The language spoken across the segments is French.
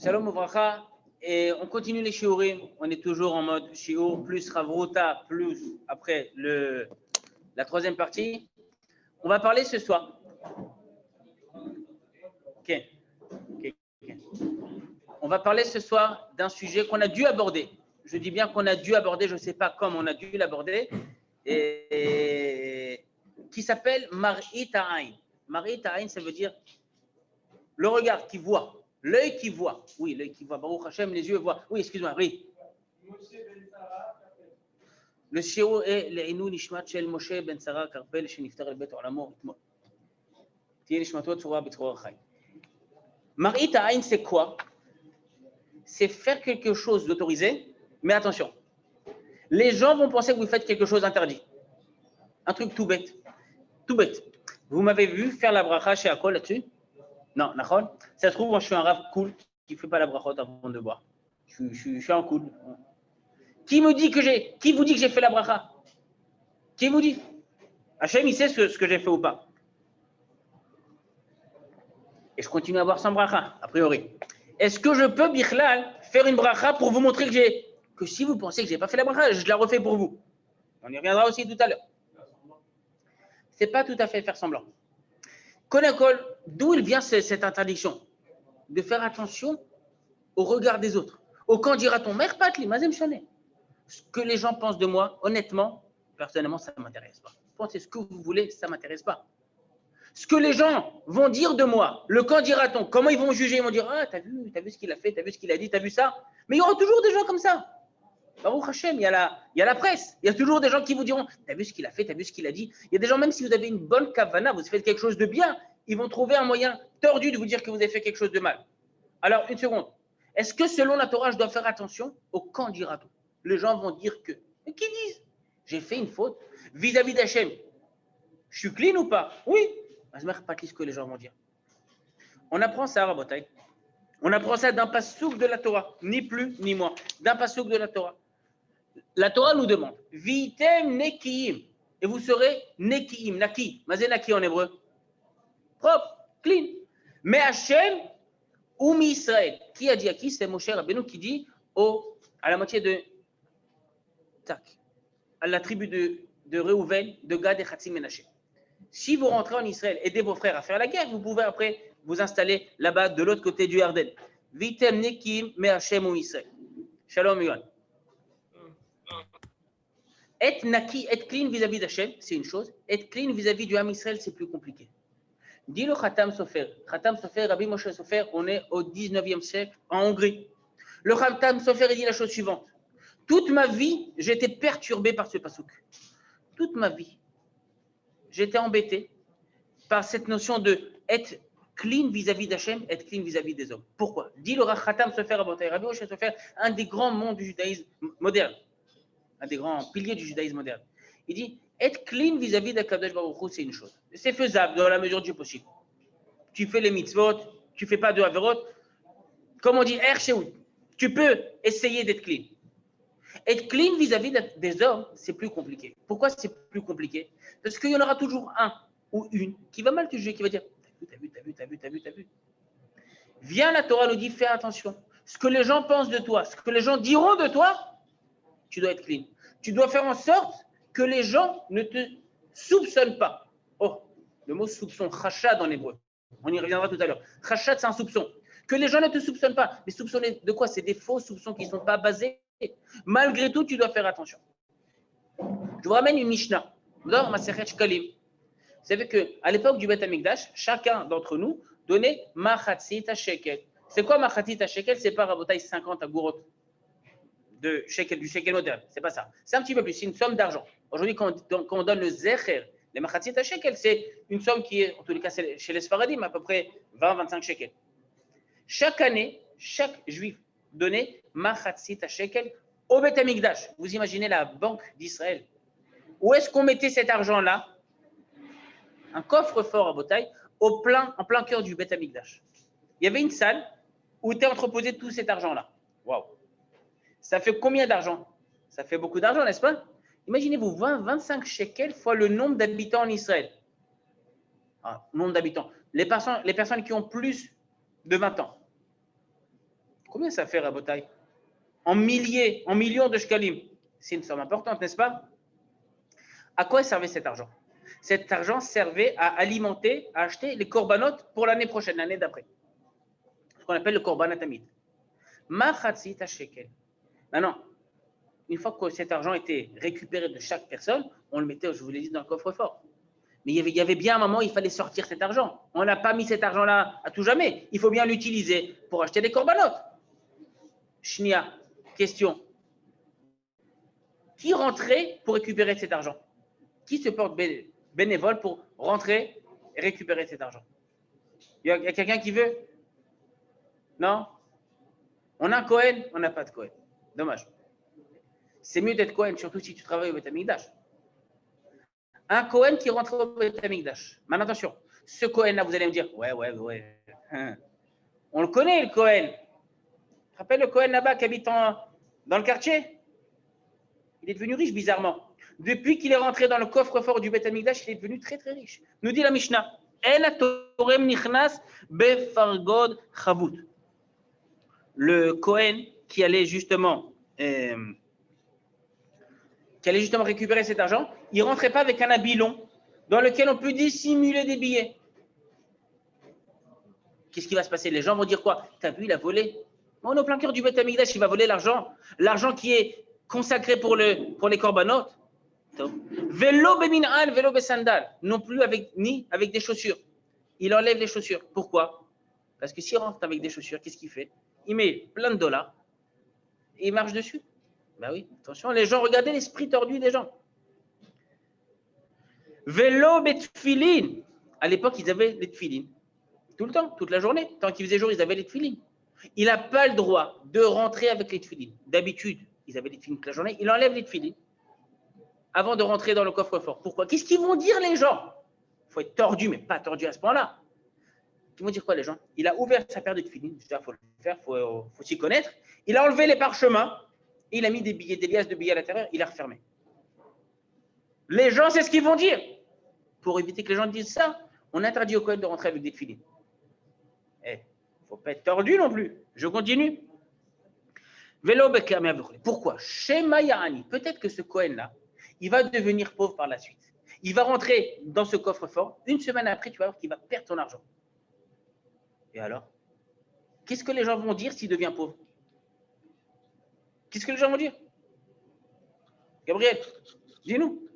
Shalom Ouvracha, et on continue les shiurim. On est toujours en mode shiur plus Ravrota plus après la troisième partie. On va parler ce soir. Ok. On va parler ce soir d'un sujet qu'on a dû aborder. Je dis bien qu'on a dû aborder, je ne sais pas comment on a dû l'aborder, et qui s'appelle Mar'it Ha'ain. Mar'it Ha'ain, ça veut dire le regard qui voit. L'œil qui voit. Oui, l'œil qui voit. Baruch Hashem, les yeux voient. Oui, excuse-moi, oui. Le shiur est Le'inu Nishmat Shel Moshe Ben Sarah Karpel Sheniftar El Bet Olamo Itmol. Tiye Nishmato Tzura B'Tzora Chai. Mar'it Ha'ain, c'est quoi? C'est faire quelque chose d'autorisé, mais attention. Les gens vont penser que vous faites quelque chose d'interdit. Un truc tout bête. Tout bête. Vous m'avez vu faire la bracha chez Akol là-dessus? Non, d'accord. Ça se trouve, moi, je suis un rave cool qui ne fait pas la brachot avant de boire. Je suis un cool. Qui vous dit que j'ai fait la bracha? Qui vous dit? Hachem, il sait ce que j'ai fait ou pas. Et je continue à boire sans bracha, a priori. Est-ce que je peux, Bichlal, faire une bracha pour vous montrer que si vous pensez que je n'ai pas fait la bracha, je la refais pour vous? On y reviendra aussi tout à l'heure. Ce n'est pas tout à fait faire semblant. Konakol, d'où il vient cette interdiction? De faire attention au regard des autres. Au quand dira-t-on, mère patli, mazem chané. Ce que les gens pensent de moi, honnêtement, personnellement, ça ne m'intéresse pas. Pensez ce que vous voulez, ça ne m'intéresse pas. Ce que les gens vont dire de moi, le quand dira-t-on, comment ils vont juger, ils vont dire, ah, t'as vu ce qu'il a fait, t'as vu ce qu'il a dit, t'as vu ça. Mais il y aura toujours des gens comme ça. Baruch Hashem, il y a la presse. Il y a toujours des gens qui vous diront, t'as vu ce qu'il a fait, t'as vu ce qu'il a dit. Il y a des gens, même si vous avez une bonne kavana, vous faites quelque chose de bien, ils vont trouver un moyen tordu de vous dire que vous avez fait quelque chose de mal. Alors, une seconde. Est-ce que selon la Torah, je dois faire attention au quand dira-t-on? Les gens vont dire que. Mais qui disent? J'ai fait une faute vis-à-vis d'Hachem. Je suis clean ou pas? Oui. Je ne sais pas ce que les gens vont dire. On apprend ça, Rabotai. On apprend ça d'un pasouk de la Torah, ni plus ni moins. D'un pasouk de la Torah. La Torah nous demande Vitem nekiim. Et vous serez nekiim, naki. Mazé naki en hébreu. Propre, clean. Mais Hachem ou Israël. Qui a dit à qui? C'est Moshe Rabbeinu qui dit à la moitié de à la tribu de Réhouven, de Gad et Chatzi Menaché. Si vous rentrez en Israël, aidez vos frères à faire la guerre, vous pouvez après vous installer là-bas de l'autre côté du Yarden. Vitem nekim me Hashem ou Israël. Shalom Yohan. Être naki, être clean vis-à-vis d'Hachem, c'est une chose. Être clean vis-à-vis du Ham Israël, c'est plus compliqué. Dis le Khatam Sofer. Khatam Sofer, Rabbi Moshe Sofer, on est au 19e siècle en Hongrie. Le Khatam Sofer, il dit la chose suivante. Toute ma vie, j'étais perturbé par ce pasouk. Toute ma vie, j'étais embêté par cette notion de être clean vis-à-vis d'Hachem, être clean vis-à-vis des hommes. Pourquoi? Dit le Khatam Sofer Rabbi Moshe Sofer, un des grands mondes du judaïsme moderne, un des grands piliers du judaïsme moderne. Il dit, être clean vis-à-vis d'Akadosh Baruch Hu, c'est une chose. C'est faisable dans la mesure du possible. Tu fais les mitzvot, tu ne fais pas de averot. Comme on dit, tu peux essayer d'être clean. Être clean vis-à-vis des hommes, c'est plus compliqué. Pourquoi c'est plus compliqué? Parce qu'il y en aura toujours un ou une qui va mal te juger, qui va dire, t'as vu. Viens, la Torah nous dit, fais attention. Ce que les gens pensent de toi, ce que les gens diront de toi, tu dois être clean. Tu dois faire en sorte que les gens ne te soupçonnent pas. Oh, le mot soupçon, chachad en hébreu. On y reviendra tout à l'heure. Chachad, c'est un soupçon. Que les gens ne te soupçonnent pas. Mais soupçonner de quoi? C'est des faux soupçons qui ne sont pas basés. Malgré tout, tu dois faire attention. Je vous ramène une Mishnah. Dans Masechet Shkalim. Vous savez qu'à l'époque du Beth Amikdash, chacun d'entre nous donnait Machatzit shekel. C'est quoi Machatzit shekel? C'est pas Rabotai 50 agourot du shekel moderne. C'est pas ça. C'est un petit peu plus. C'est une somme d'argent. Aujourd'hui, quand on donne le Zecher, les Machatzit shekel, c'est une somme qui est, en tous les cas, chez les Sfaradim, à peu près 20-25 shekels. Chaque année, chaque juif donnait Machatzit shekel au Beth Amikdash. Vous imaginez la banque d'Israël. Où est-ce qu'on mettait cet argent-là? Un coffre-fort à Botaï, en plein cœur du Beth Amikdash. Il y avait une salle où était entreposé tout cet argent-là. Waouh! Ça fait combien d'argent? Ça fait beaucoup d'argent, n'est-ce pas? Imaginez-vous 25 shekels fois le nombre d'habitants en Israël. Nombre d'habitants. Les personnes qui ont plus de 20 ans. Combien ça fait, Rabotai? En milliers, en millions de shkalim. C'est une somme importante, n'est-ce pas? À quoi servait cet argent? Cet argent servait à alimenter, à acheter les corbanotes pour l'année prochaine, l'année d'après. Ce qu'on appelle le korbanat tamid. Machatzit shekel. Maintenant, une fois que cet argent était récupéré de chaque personne, on le mettait, je vous l'ai dit, dans le coffre-fort. Mais il y avait bien un moment où il fallait sortir cet argent. On n'a pas mis cet argent-là à tout jamais. Il faut bien l'utiliser pour acheter des corbanotes. Shnia, question. Qui rentrait pour récupérer cet argent? Qui se porte bénévole pour rentrer et récupérer cet argent? Il y a quelqu'un qui veut? Non? On a un Cohen? On n'a pas de Cohen. Dommage. C'est mieux d'être Cohen, surtout si tu travailles au Beth Amikdash. Un Cohen qui rentre au Beth Amikdash. Maintenant, attention. Ce Cohen-là, vous allez me dire, ouais. On le connaît, le Cohen. Tu te rappelles le Cohen là-bas qui habite dans le quartier? Il est devenu riche, bizarrement. Depuis qu'il est rentré dans le coffre-fort du Beth Amikdash, il est devenu très, très riche. Nous dit la Mishnah, le Cohen qui allait justement récupérer cet argent, il ne rentrait pas avec un habit long dans lequel on peut dissimuler des billets. Qu'est-ce qui va se passer? Les gens vont dire quoi? T'as vu, il a volé. On est au plein cœur du Beth Amikdash, il va voler l'argent. L'argent qui est consacré pour les corbanotes. Vélo bemin'al, vélo besandal. Non plus ni avec des chaussures. Il enlève les chaussures. Pourquoi? Parce que s'il rentre avec des chaussures, qu'est-ce qu'il fait? Il met plein de dollars et il marche dessus. Ben oui, attention, les gens, regardez l'esprit tordu des gens. Vélo betfilin. À l'époque, ils avaient les tfilin. Tout le temps, toute la journée. Tant qu'il faisait jour, ils avaient les tfilin. Il n'a pas le droit de rentrer avec les tfilin. D'habitude, ils avaient les tfilin toute la journée. Il enlève les tfilin avant de rentrer dans le coffre-fort. Pourquoi? Qu'est-ce qu'ils vont dire les gens? Il faut être tordu, mais pas tordu à ce point-là. Ils vont dire quoi les gens? Il a ouvert sa paire de tfilin. Il faut le faire, il faut s'y connaître. Il a enlevé les parchemins. Et il a mis des billets, des liasses de billets à l'intérieur. Il a refermé. Les gens, c'est ce qu'ils vont dire. Pour éviter que les gens disent ça, on interdit au Kohen de rentrer avec des tfilin. Il ne faut pas être tordu non plus. Je continue. Pourquoi? Shema Ya'ani. Peut-être que ce Kohen-là, il va devenir pauvre par la suite. Il va rentrer dans ce coffre-fort. Une semaine après, tu vas voir qu'il va perdre son argent. Et alors? Qu'est-ce que les gens vont dire s'il devient pauvre? Qu'est-ce que les gens vont dire? Gabriel, dis-nous.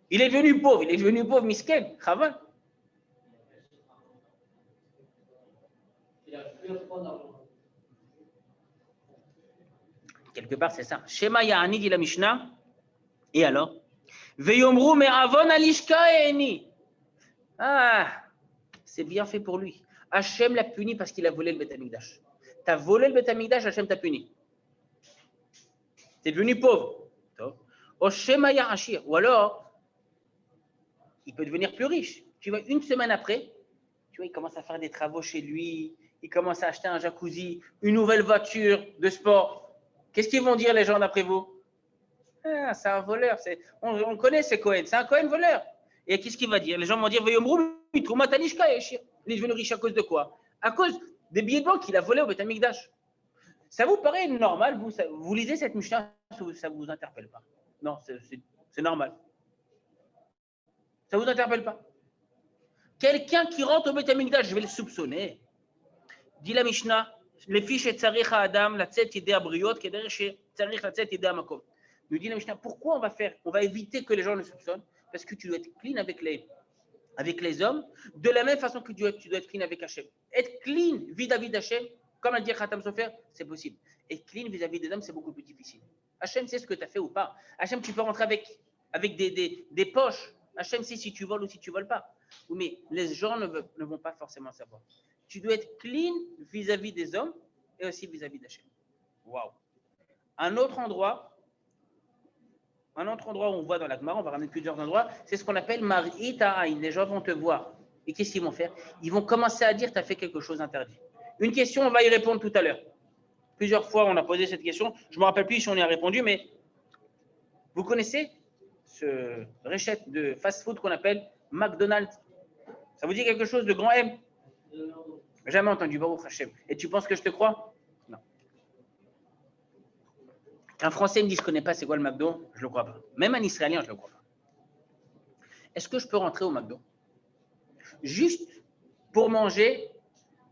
Il est devenu pauvre, misken, chaval. Quelque part, c'est ça. Shema Ya'ani, dit la Mishnah. Et alors? Veyomru me'avon alishka eni. Ah, c'est bien fait pour lui. Hachem l'a puni parce qu'il a volé le Beth Amikdash. Tu as volé le Beth Amikdash, Hachem t'a puni. Tu es devenu pauvre. Ou alors, il peut devenir plus riche. Tu vois, une semaine après, tu vois, il commence à faire des travaux chez lui, il commence à acheter un jacuzzi, une nouvelle voiture de sport. Qu'est-ce qu'ils vont dire les gens d'après vous? Ah, c'est un voleur. On connaît ces Cohen, c'est un Cohen voleur. Et qu'est-ce qu'il va dire? Les gens vont dire, il est devenu riche à cause de quoi? À cause des billets de banque qu'il a volés au Beth Amikdash. Ça vous paraît normal, vous lisez cette Mishnah, ça ne vous interpelle pas? Non, c'est normal. Ça ne vous interpelle pas? Quelqu'un qui rentre au Beth Amikdash, je vais le soupçonner. Dit la Mishnah, les fiches et tzarich Adam, la tzet idée abriot, qui est chez tzarich la tzet idée amakom. Nous dit la Mishnah, pourquoi on va éviter que les gens le soupçonnent? Parce que tu dois être clean avec les hommes, de la même façon que tu dois être clean avec Hachem. Être clean vis-à-vis d'Hachem, comme a dit Khatam Sofer, c'est possible. Être clean vis-à-vis des hommes, c'est beaucoup plus difficile. Hachem sait ce que tu as fait ou pas. Hachem, tu peux rentrer avec des poches. Hachem sait si tu voles ou si tu ne voles pas. Mais les gens ne vont pas forcément savoir. Tu dois être clean vis-à-vis des hommes et aussi vis-à-vis d'Hachem. Waouh. Un autre endroit où on voit dans la Gemara, on va ramener plusieurs endroits, c'est ce qu'on appelle Mar'i Ta'aïn. Les gens vont te voir. Et qu'est-ce qu'ils vont faire? Ils vont commencer à dire que tu as fait quelque chose d'interdit. Une question, on va y répondre tout à l'heure. Plusieurs fois, on a posé cette question. Je ne me rappelle plus si on y a répondu, mais vous connaissez ce réchette de fast-food qu'on appelle McDonald's? Ça vous dit quelque chose de grand M? Jamais entendu Baruch Hashem. Et tu penses que je te crois? Non. Qu'un Français me dit je ne connais pas c'est quoi le McDo, je ne le crois pas. Même un Israélien, je ne le crois pas. Est-ce que je peux rentrer au McDo juste pour manger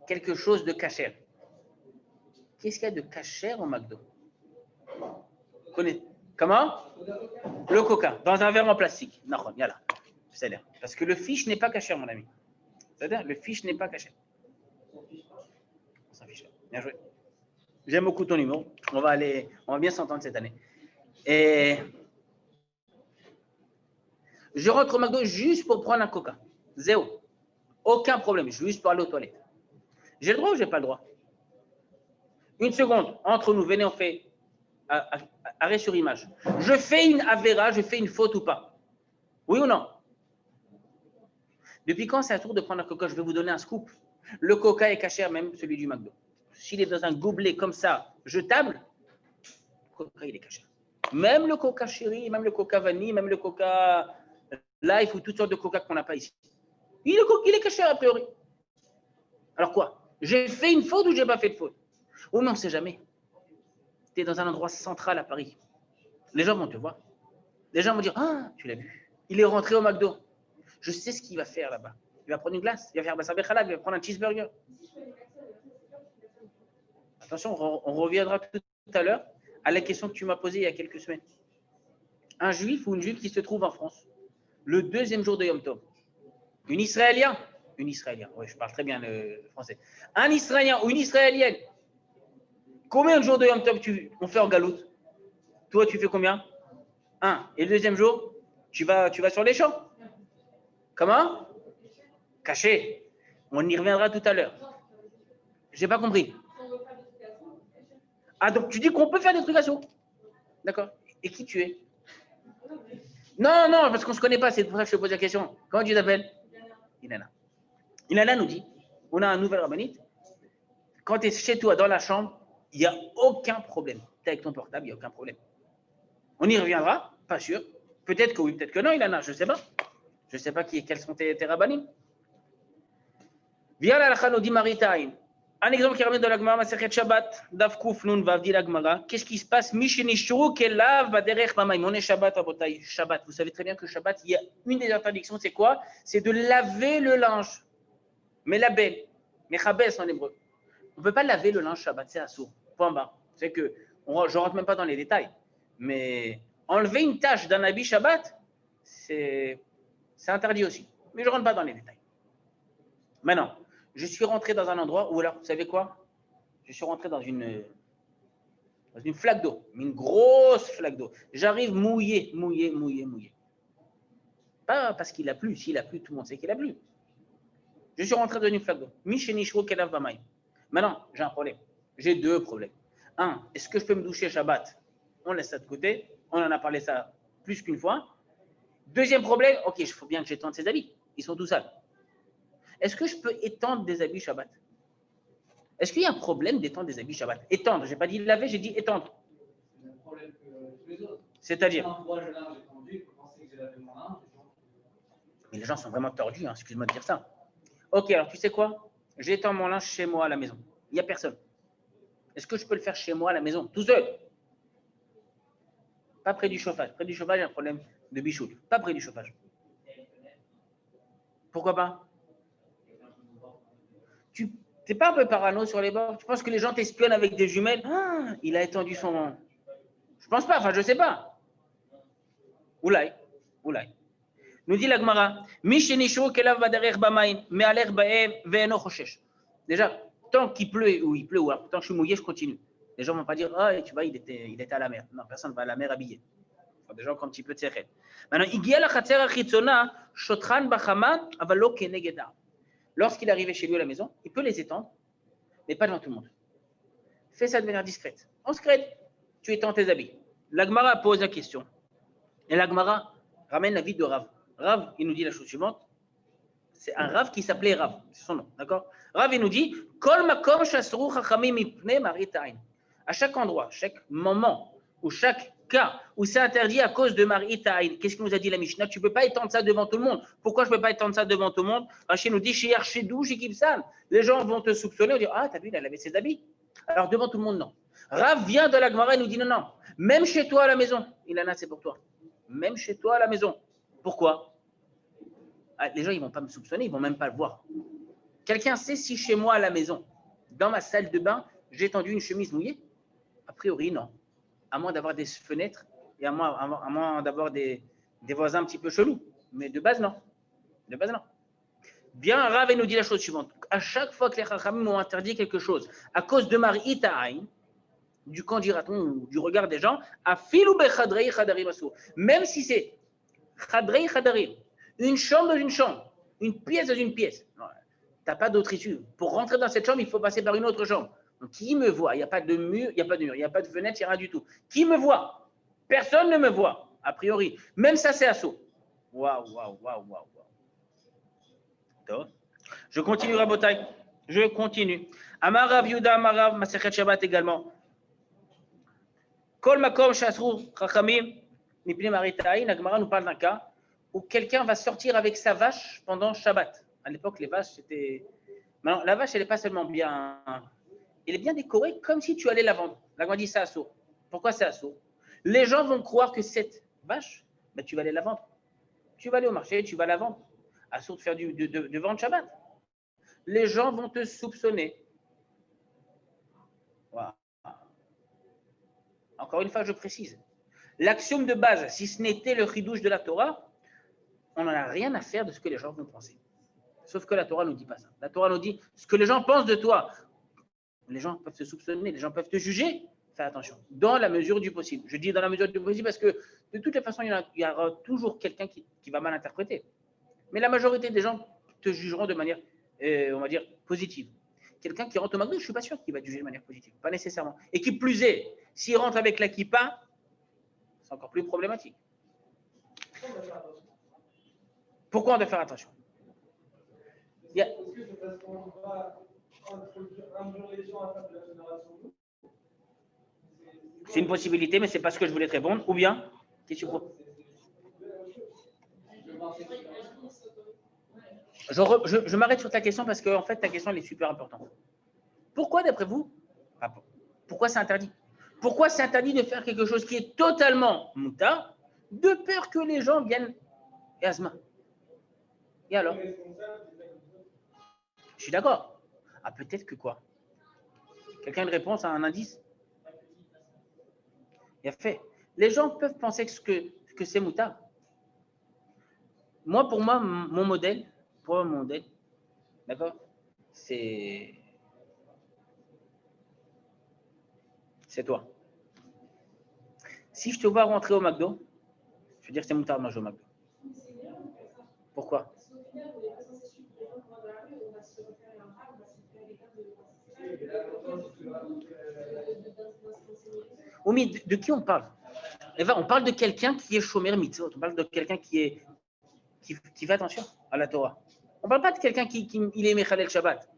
quelque chose de cachère? Qu'est-ce qu'il y a de cachère au McDo? Connais. Comment? Le coca, dans un verre en plastique. Non, yalla. C'est-à-dire, parce que le fish n'est pas cachère, mon ami. C'est-à-dire, le fish n'est pas cachère. On s'en fiche. Bien joué. J'aime beaucoup ton humour. On va bien s'entendre cette année. Et je rentre au McDo juste pour prendre un coca. Zéro. Aucun problème. Juste pour aller aux toilettes. J'ai le droit ou j'ai pas le droit? Une seconde. Entre nous, venez, on fait arrêt sur image. Je fais une avéra, je fais une faute ou pas? Oui ou non? Depuis quand c'est à tour de prendre un coca? Je vais vous donner un scoop. Le coca est cachère, même celui du McDo. S'il est dans un gobelet comme ça, jetable, le coca, il est cachère. Même le coca chéri, même le coca vanille, même le coca life ou toutes sortes de coca qu'on n'a pas ici. Il est cachère a priori. Alors quoi? J'ai fait une faute ou j'ai pas fait de faute? Oh, mais on ne sait jamais. Tu es dans un endroit central à Paris. Les gens vont te voir. Les gens vont dire, ah, tu l'as vu. Il est rentré au McDo. Je sais ce qu'il va faire là-bas. Il va prendre une glace, il va faire Bassabé Khalab, il va prendre un cheeseburger. Attention, on reviendra tout à l'heure à la question que tu m'as posée il y a quelques semaines. Un juif ou une juive qui se trouve en France, le deuxième jour de Yom Tov, une Israélienne, oui, je parle très bien le français, un Israélien ou une Israélienne, combien de jours de Yom Tov on fait en galoute? Toi, tu fais combien? Un. Et le deuxième jour, tu vas sur les champs. Comment? Caché. On y reviendra tout à l'heure. J'ai pas compris. Ah, donc tu dis qu'on peut faire des trucs à saut? D'accord. Et qui tu es? Non, parce qu'on ne se connaît pas, c'est pour ça que je te pose la question. Comment tu t'appelles? Ilana. Ilana nous dit, on a un nouvel rabbinite. Quand tu es chez toi, dans la chambre, il n'y a aucun problème. Tu es avec ton portable, il n'y a aucun problème. On y reviendra, pas sûr. Peut-être que oui, peut-être que non, Ilana, je ne sais pas. Je ne sais pas quels sont tes rabbinim. Viens la halakha nous dit Maritain. Un exemple qui ramène dans la Gemara, Masechet Shabbat, Daf Kuf Nun Vav dit la Gemara. Qu'est-ce qui se passe? Mishenishru kelav baderech bamaim. On est Shabbat, Abotai. Shabbat. Vous savez très bien que Shabbat, il y a une des interdictions, c'est quoi? C'est de laver le linge. Mais label, mais chabès en hébreu. On ne peut pas laver le linge Shabbat, c'est assourd. Point barre. C'est que, je ne rentre même pas dans les détails, mais enlever une tache d'un habit Shabbat, c'est interdit aussi. Mais je ne rentre pas dans les détails. Maintenant, je suis rentré dans un endroit où, alors, vous savez quoi? Je suis rentré dans une flaque d'eau, une grosse flaque d'eau. J'arrive mouillé. Pas parce qu'il a plu. S'il a plu, tout le monde sait qu'il a plu. Je suis rentré dans une flaque d'eau. Maintenant, j'ai un problème. J'ai deux problèmes. Un, est-ce que je peux me doucher Shabbat? On laisse ça de côté. On en a parlé ça plus qu'une fois. Deuxième problème, ok, il faut bien que j'étende ces habits. Ils sont tout sales. Est-ce que je peux étendre des habits Shabbat? Est-ce qu'il y a un problème d'étendre des habits Shabbat? Étendre, je n'ai pas dit laver, j'ai dit étendre. C'est-à-dire? Mais les gens sont vraiment tordus, hein, excuse-moi de dire ça. Ok, alors tu sais quoi? J'étends mon linge chez moi à la maison. Il n'y a personne. Est-ce que je peux le faire chez moi à la maison, tout seul? Pas près du chauffage. Près du chauffage, il y a un problème de bichoute. Pas près du chauffage. Pourquoi pas? Tu n'es pas un peu parano sur les bords? Tu penses que les gens t'espionnent avec des jumelles? Ah, il a étendu son... Je pense pas, enfin je sais pas. Oulai. Nous dit la Gemara, déjà, tant qu'il pleut ou il pleut, ou tant que je suis mouillé, je continue. Les gens ne vont pas dire, ah, tu vois, il était à la mer. Non, personne ne va à la mer habillé. Enfin, des gens qui ont un petit peu de séchet. Maintenant, lorsqu'il est arrivé chez lui à la maison, il peut les étendre, mais pas devant tout le monde. Fais ça de manière discrète. En secret, tu étends tes habits. La Gemara pose la question. Et la Gemara ramène la vie de Rav. Rav, il nous dit la chose suivante. C'est un Rav qui s'appelait Rav. C'est son nom, d'accord? Rav, il nous dit Kol makom shasru chachamim mipnei marit ain. À chaque endroit, chaque moment ou chaque cas où c'est interdit à cause de Marit Ta'ain. Qu'est-ce que nous a dit la Mishnah? Tu ne peux pas étendre ça devant tout le monde. Pourquoi je ne peux pas étendre ça devant tout le monde? Rachid nous dit, chez Archidou, chez Kibsan. Les gens vont te soupçonner, on dire, ah, t'as vu, elle avait ses habits. Alors devant tout le monde, non. Rav vient de la Gemara et nous dit, non, non, même chez toi à la maison, Ilana, c'est pour toi. Même chez toi à la maison. Pourquoi? Les gens, ils ne vont pas me soupçonner, ils ne vont même pas le voir. Quelqu'un sait si chez moi à la maison, dans ma salle de bain, j'ai tendu une chemise mouillée? A priori, non. À moins d'avoir des fenêtres et à moins d'avoir des voisins un petit peu chelous. Mais de base, non. De base, non. Bien, Rav nous dit la chose suivante. À chaque fois que les Chachamim ont interdit quelque chose, à cause de Marit Ta'ain, du quand dira-t-on, du regard des gens, afilu bechadrei chadarim asur. Même si c'est chadrei chadarim, une chambre dans une chambre, une pièce dans une pièce. Tu n'as pas d'autre issue. Pour rentrer dans cette chambre, il faut passer par une autre chambre. Donc, qui me voit? Il n'y a pas de mur, il n'y a pas de mur, il n'y a pas de fenêtre, il n'y a rien du tout. Qui me voit? Personne ne me voit, a priori. Même ça, c'est assaut. Waouh. Je continue, Rabotai. Je continue. Amar Rav Yehuda, Amar Rav Masechet Shabbat également. Kol makom shasru chachamim mipnei Marit Ta'ain. La Gemara nous parle d'un cas où quelqu'un va sortir avec sa vache pendant Shabbat. À l'époque, les vaches, c'était... Maintenant, la vache, elle n'est pas seulement bien... Elle est bien décorée comme si tu allais la vendre. La Gemara dit c'est assaut. Pourquoi c'est assaut? Les gens vont croire que cette vache, ben, tu vas aller la vendre. Tu vas aller au marché, tu vas la vendre. Assaut de faire de vendre Shabbat. Les gens vont te soupçonner. Voilà. Encore une fois, je précise. L'axiome de base, si ce n'était le chidouche de la Torah, on n'en a rien à faire de ce que les gens vont penser. Sauf que la Torah ne nous dit pas ça. La Torah nous dit ce que les gens pensent de toi. Les gens peuvent te soupçonner, les gens peuvent te juger. Fais attention, dans la mesure du possible. Je dis dans la mesure du possible parce que de toutes les façons, il y aura toujours quelqu'un qui va mal interpréter. Mais la majorité des gens te jugeront de manière, on va dire, positive. Quelqu'un qui rentre au McDo, je ne suis pas sûr qu'il va te juger de manière positive. Pas nécessairement. Et qui plus est, s'il rentre avec la kippa, c'est encore plus problématique. Pourquoi on doit faire attention? C'est une possibilité, mais ce n'est pas ce que je voulais te répondre. Ou bien, qu'est-ce que tu crois? Je m'arrête sur ta question parce que en fait, ta question elle est super importante. Pourquoi, d'après vous, pourquoi c'est interdit? Pourquoi c'est interdit de faire quelque chose qui est totalement mouta, de peur que les gens viennent et asma? Et alors? Je suis d'accord. Ah, peut-être que quoi? Quelqu'un a une réponse à un indice? Il a fait. Les gens peuvent penser que c'est mouta. Pour moi, mon modèle, d'accord, c'est toi. Si je te vois rentrer au McDo, je veux dire que c'est moutarde de manger au McDo. Pourquoi? Oh, mais de qui on parle? Eva, on parle de quelqu'un qui est shomer mitzvot. On parle de quelqu'un qui fait attention à la Torah. On ne parle pas de quelqu'un qui est Mechalel Shabbat.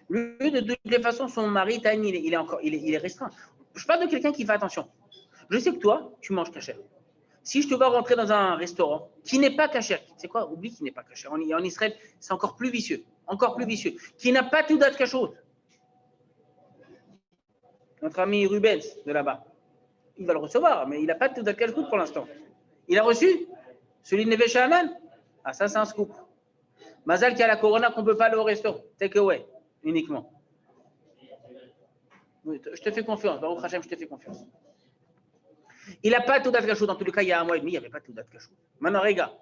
Lui, de toutes les façons, son mari, il est restreint. Je parle de quelqu'un qui fait attention. Je sais que toi, tu manges kasher. Si je te vois rentrer dans un restaurant qui n'est pas kasher, c'est quoi? Oublie qu'il n'est pas kasher. En Israël, c'est encore plus vicieux. Qui n'a pas tout d'at kashrut. Notre ami Rubens de là-bas, il va le recevoir, mais il n'a pas tout d'at kashrut pour l'instant. Il a reçu celui de Neve Sha'anan. Ah, ça, c'est un scoop. Mazal qui a la corona qu'on ne peut pas aller au resto. Take away, uniquement. Je te fais confiance. Baruch Hashem, je te fais confiance. Il n'a pas tout d'at kashrut. Dans tous les cas, il y a un mois et demi, il n'y avait pas tout d'at kashrut. Maintenant, regarde,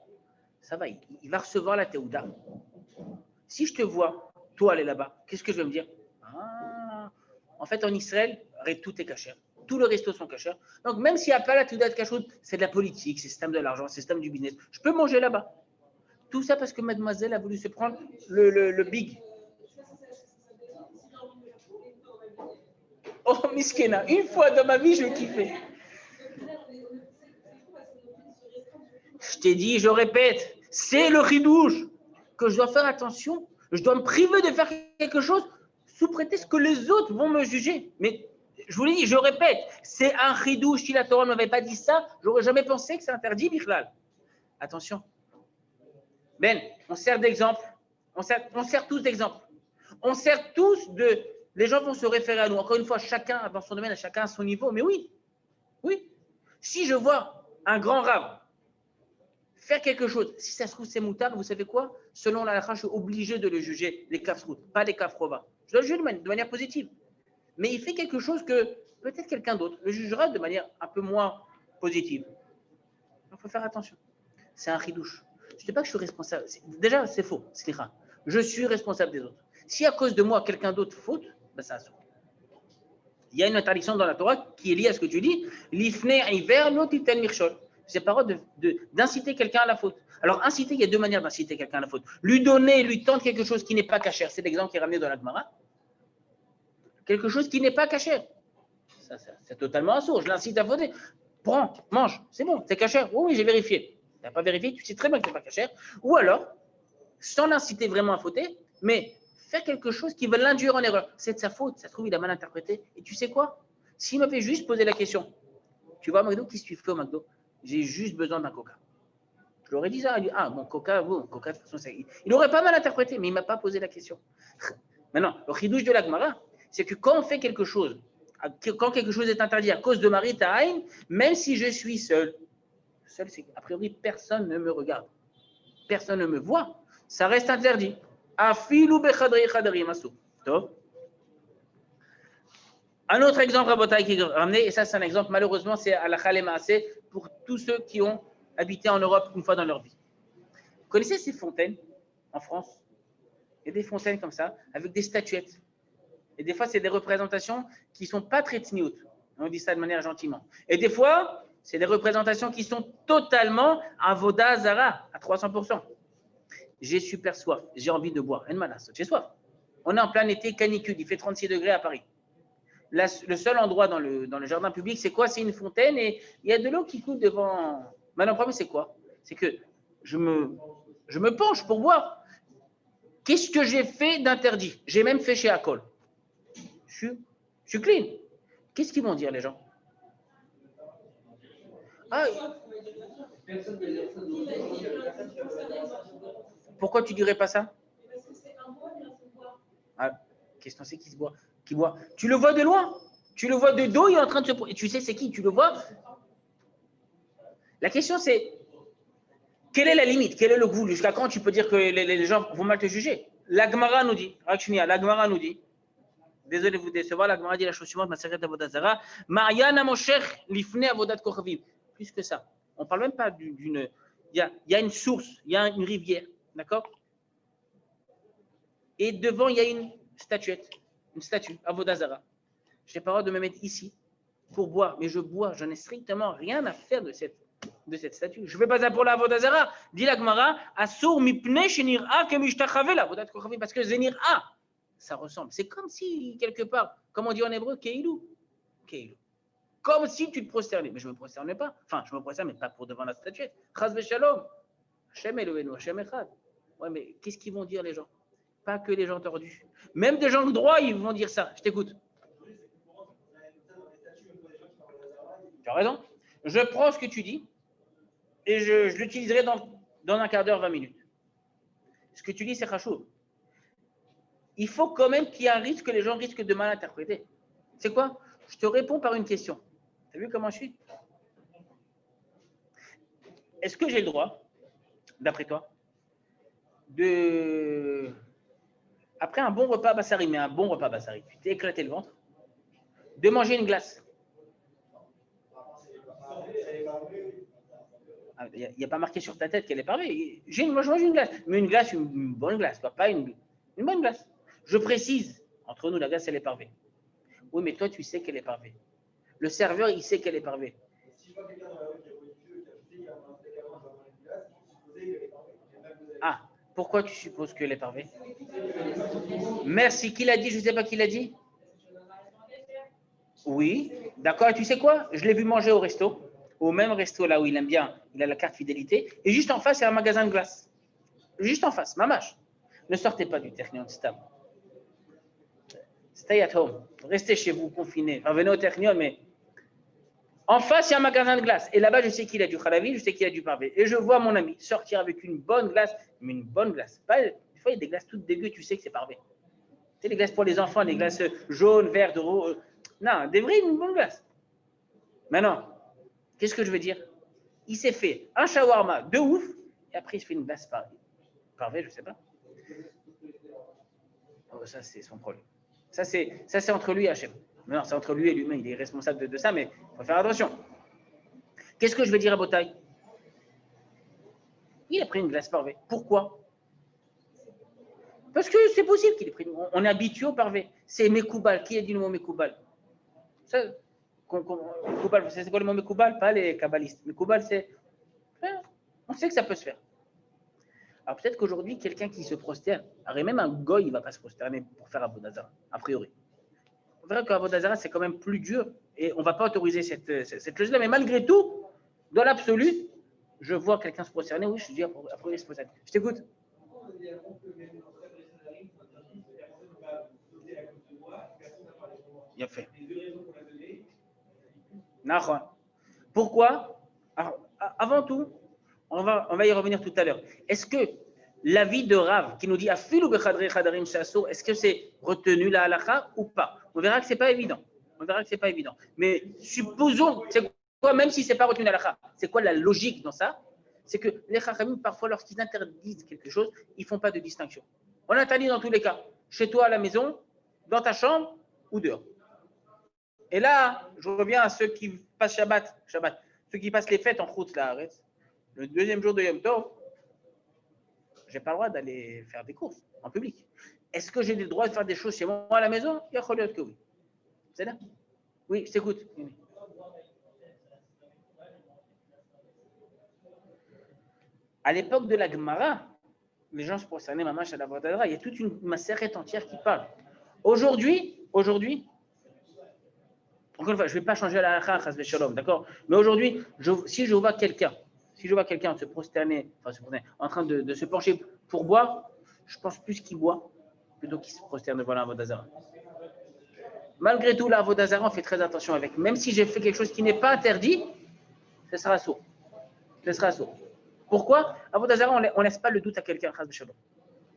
ça va, il va recevoir la Teuda. Si je te vois, toi, aller là-bas, qu'est-ce que je vais me dire? En fait, en Israël, tout est kasher. Tous les restos sont kasher. Donc, même s'il n'y a pas la Teuda de kashrut, c'est de la politique, c'est le système de l'argent, c'est le système du business. Je peux manger là-bas. Tout ça parce que mademoiselle a voulu se prendre le big. Oh, Miskena, une fois dans ma vie, je kiffais. Je t'ai dit, je répète, c'est le chidouche que je dois faire attention. Je dois me priver de faire quelque chose sous prétexte que les autres vont me juger. Mais Je vous l'ai dit, je répète, c'est un chidouche. Si la Torah ne m'avait pas dit ça, j'aurais jamais pensé que c'est interdit, Bichlal. Attention. Ben, on sert d'exemple. On sert tous d'exemple. On sert tous de. Les gens vont se référer à nous. Encore une fois, chacun dans son domaine, chacun à son niveau. Mais oui, oui. Si je vois un grand rave faire quelque chose, si ça se trouve c'est moutard, vous savez quoi? Selon la halakha, je suis obligé de le juger, les kafrout, pas les kafrova. Je dois le juger de manière positive. Mais il fait quelque chose que peut-être quelqu'un d'autre le jugera de manière un peu moins positive. Il faut faire attention. C'est un chidouche. Je ne dis pas que je suis responsable. Déjà, c'est faux. Je suis responsable des autres. Si à cause de moi, quelqu'un d'autre faute, ben ça saute. Il y a une interdiction dans la Torah qui est liée à ce que tu dis. L'ifne hiver l'otiten mirchol. C'est parole d'inciter quelqu'un à la faute. Alors, inciter, il y a deux manières d'inciter quelqu'un à la faute. Lui donner, lui tendre quelque chose qui n'est pas cachère. C'est l'exemple qui est ramené dans la Gemara. Quelque chose qui n'est pas cachère. Ça, c'est totalement assaut. Je l'incite à fauter. Prends, mange. C'est bon, c'est cachère. Oui, j'ai vérifié. Tu n'as pas vérifié, tu sais très bien que ce n'est pas cachère. Ou alors, sans l'inciter vraiment à fauter, mais faire quelque chose qui va l'induire en erreur. C'est de sa faute, ça se trouve, il a mal interprété. Et tu sais quoi? S'il m'avait juste posé la question, tu vois, McDo, qu'est-ce que tu fais au McDo? J'ai juste besoin d'un coca. Je lui aurais dit ça. Il dit, ah, mon coca, bon, coca, de toute façon, il aurait pas mal interprété, mais il ne m'a pas posé la question. Maintenant, le chidouche de la Gemara, c'est que quand on fait quelque chose, quand quelque chose est interdit à cause de Marit Ta'ain, même si je suis seul, c'est a priori, personne ne me regarde. Personne ne me voit. Ça reste interdit. Afilou bechadri chadri masu. Un autre exemple, Rabotai, qui est ramené, et ça, c'est un exemple, malheureusement, c'est à la Khalemaase pour tous ceux qui ont habité en Europe une fois dans leur vie. Vous connaissez ces fontaines en France? Il y a des fontaines comme ça, avec des statuettes. Et des fois, c'est des représentations qui ne sont pas très tniout. On dit ça de manière gentiment. Et des fois, c'est des représentations qui sont totalement avoda zara, à 300%. J'ai super soif, j'ai envie de boire. J'ai soif. On est en plein été, canicule, il fait 36 degrés à Paris. Le seul endroit dans le jardin public, c'est quoi? C'est une fontaine et il y a de l'eau qui coule devant. Maintenant, le problème, c'est quoi? C'est que je me penche pour boire. Qu'est-ce que j'ai fait d'interdit? J'ai même fait chez Akol. Je suis clean. Qu'est-ce qu'ils vont dire, les gens? Ah, pourquoi tu dirais pas ça? Ah, question, c'est qui se boit? Qui boit? Tu le vois de loin. Tu le vois de dos, il est en train de se... Et tu sais c'est qui? Tu le vois? La question, c'est quelle est la limite? Quel est le goût? Jusqu'à quand tu peux dire que les gens vont mal te juger? La Gemara nous dit, la Gemara nous dit, désolé de vous décevoir, la Gemara dit la chose suivante, ma secrète Avodat Zara, Mariana Moshech Lifne Avodat Kochavim. Plus que ça. On ne parle même pas d'une... Il y a une source, il y a une rivière, d'accord? Et devant, il y a une statue, Avodat Zara. Je n'ai pas le droit de me mettre ici pour boire, mais je bois, je n'ai strictement rien à faire de cette statue. Je ne fais pas ça pour la Avodat Zara. Dit la Gemara, Asur mipne shenir'a kemishtachave la Avodat Kochavim, parce que zenir'a, ça ressemble. C'est comme si, quelque part, comme on dit en hébreu, keilou. Comme si tu te prosternais. Mais je ne me prosterne pas. Enfin, je me prosterne, mais pas pour devant la statuette. Chaz v'shalom. Hashem Eloheinu, Hashem Echad. Ouais, mais qu'est-ce qu'ils vont dire les gens? Pas que les gens tordus. Même des gens droits, ils vont dire ça. Je t'écoute. Tu as raison. Je prends ce que tu dis et je l'utiliserai dans un quart d'heure, 20 minutes. Ce que tu dis, c'est chachou. Il faut quand même qu'il y ait un risque que les gens risquent de mal interpréter. C'est quoi? Je te réponds par une question. Tu as vu comment je suis? Est-ce que j'ai le droit, d'après toi, après un bon repas bassari, mais un bon repas bassari, tu t'es éclaté le ventre, de manger une glace? Il n'y a pas marqué sur ta tête qu'elle est parvée. Moi, je mange une glace, mais une bonne glace, pas une bonne glace. Je précise, entre nous, la glace, elle est parvée. Oui, mais toi, tu sais qu'elle est parvée. Le serveur, il sait qu'elle est parvée. Ah, pourquoi tu supposes qu'elle est parvée? Merci. Qui l'a dit? Je ne sais pas qui l'a dit. Oui, d'accord. Et tu sais quoi? Je l'ai vu manger au resto. Au même resto là où il aime bien, il a la carte fidélité. Et juste en face, il y a un magasin de glace. Juste en face, mamache. Ne sortez pas du Technion Stam. stay at home. Restez chez vous, confinés. Enfin, venez au Technion, mais en face, il y a un magasin de glace. Et là-bas, je sais qu'il a du khalavi, je sais qu'il a du parvé. Et je vois mon ami sortir avec une bonne glace, mais une bonne glace. Pas, des fois, il y a des glaces toutes dégueu, tu sais que c'est parvé. C'est les glaces pour les enfants, des glaces jaunes, vertes, roses. Non, des vraies, une bonne glace. Maintenant, qu'est-ce que je veux dire? Il s'est fait un shawarma de ouf, et après, il se fait une glace parvé, je sais pas. Oh, ça, c'est son problème. Ça, c'est entre lui et Hachem. Non, c'est entre lui et lui-même. Il est responsable de ça, mais il faut faire attention. Qu'est-ce que je veux dire à Botaï? Il a pris une glace parvé. Pourquoi? Parce que c'est possible qu'il ait pris. On est habitué au parvé. C'est Mekoubal. Qui a dit le mot Mekoubal? Mekoubal, c'est quoi le mot Mekoubal? Pas les kabbalistes. Mekoubal, c'est. On sait que ça peut se faire. Alors peut-être qu'aujourd'hui, quelqu'un qui se prosterne, alors même un goy, il ne va pas se prosterner pour faire Avodazara, a priori. On verra qu'Avodazara, c'est quand même plus dur et on ne va pas autoriser cette chose-là. Mais malgré tout, dans l'absolu, je vois quelqu'un se prosterner, oui, je dis a priori, se prosterner. Je t'écoute. Bien fait. Pourquoi? Alors, avant tout, on va y revenir tout à l'heure. Est-ce que l'avis de Rav qui nous dit Afilu bechadre chadarim shaso, est-ce que c'est retenu la halakha ou pas? On verra que c'est pas évident. On verra que c'est pas évident. Mais supposons, c'est quoi, même si c'est pas retenu la halakha, c'est quoi la logique dans ça? C'est que les chachamim, parfois, lorsqu'ils interdisent quelque chose, ils font pas de distinction. On interdit dans tous les cas, chez toi à la maison, dans ta chambre ou dehors. Et là, je reviens à ceux qui passent Shabbat, ceux qui passent les fêtes en route là, le deuxième jour de Yom Tov, je n'ai pas le droit d'aller faire des courses en public. Est-ce que j'ai le droit de faire des choses chez moi à la maison? Il y a que oui. C'est là? Oui, je t'écoute. À l'époque de la Gemara, les gens se prosternaient mamash à la Vodadra. Il y a toute une macérette entière qui parle. Aujourd'hui, encore une fois, je ne vais pas changer la halakha, chas v'shalom, d'accord? Mais aujourd'hui, si je vois quelqu'un se prosterner, en train de se pencher pour boire, je pense plus qu'il boit plutôt qu'il se prosterne devant la Vodazara. Malgré tout, la Vodazara, on fait très attention avec. Même si j'ai fait quelque chose qui n'est pas interdit, ce sera sourd. Pourquoi? À Vodazara, on ne laisse pas le doute à quelqu'un, chas v'shalom.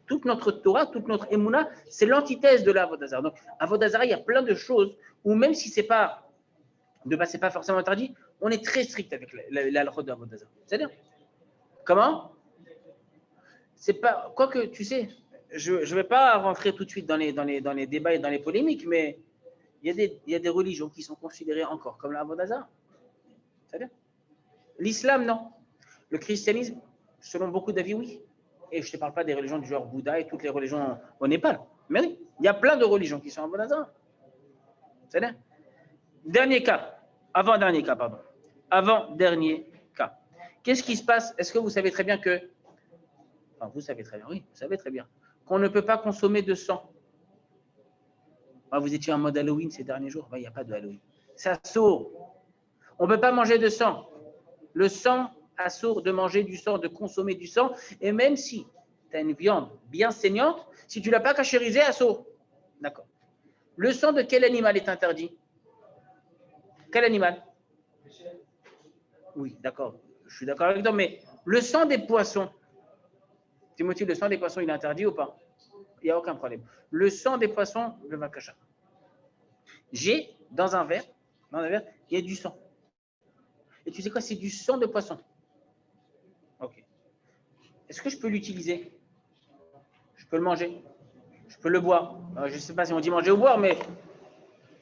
Toute notre Torah, toute notre Emouna, c'est l'antithèse de la Avodazara. Donc, à Avodazara, il y a plein de choses où même si c'est pas forcément interdit, on est très strict avec la halakha de Avodazara. C'est-à-dire, comment? C'est pas, quoique, tu sais, je ne vais pas rentrer tout de suite dans les débats et dans les polémiques, mais il y a des religions qui sont considérées encore comme la Avodazara. C'est-à-dire, l'islam, non. Le christianisme, selon beaucoup d'avis, oui. Et je ne te parle pas des religions du genre Bouddha et toutes les religions au Népal. Mais oui, il y a plein de religions qui sont en Avodazara. C'est-à-dire, avant-dernier cas. Qu'est-ce qui se passe? Est-ce que vous savez très bien que, enfin, vous savez très bien, oui, vous savez très bien, qu'on ne peut pas consommer de sang. Ah, vous étiez en mode Halloween ces derniers jours. Il n'y a pas de Halloween. Ça sourd. On ne peut pas manger de sang. Le sang assourd de manger du sang, de consommer du sang. Et même si tu as une viande bien saignante, si tu ne l'as pas cachérisée, assourd. D'accord. Le sang de quel animal est interdit? Quel animal? Oui, d'accord. Je suis d'accord avec toi, mais le sang des poissons, Timothy, le sang des poissons, il est interdit ou pas? Il n'y a aucun problème. Le sang des poissons, le vakasha. J'ai dans un verre, il y a du sang. Et tu sais quoi? C'est du sang de poisson. Ok. Est-ce que je peux l'utiliser? Je peux le manger? Je peux le boire? Je ne sais pas si on dit manger ou boire, mais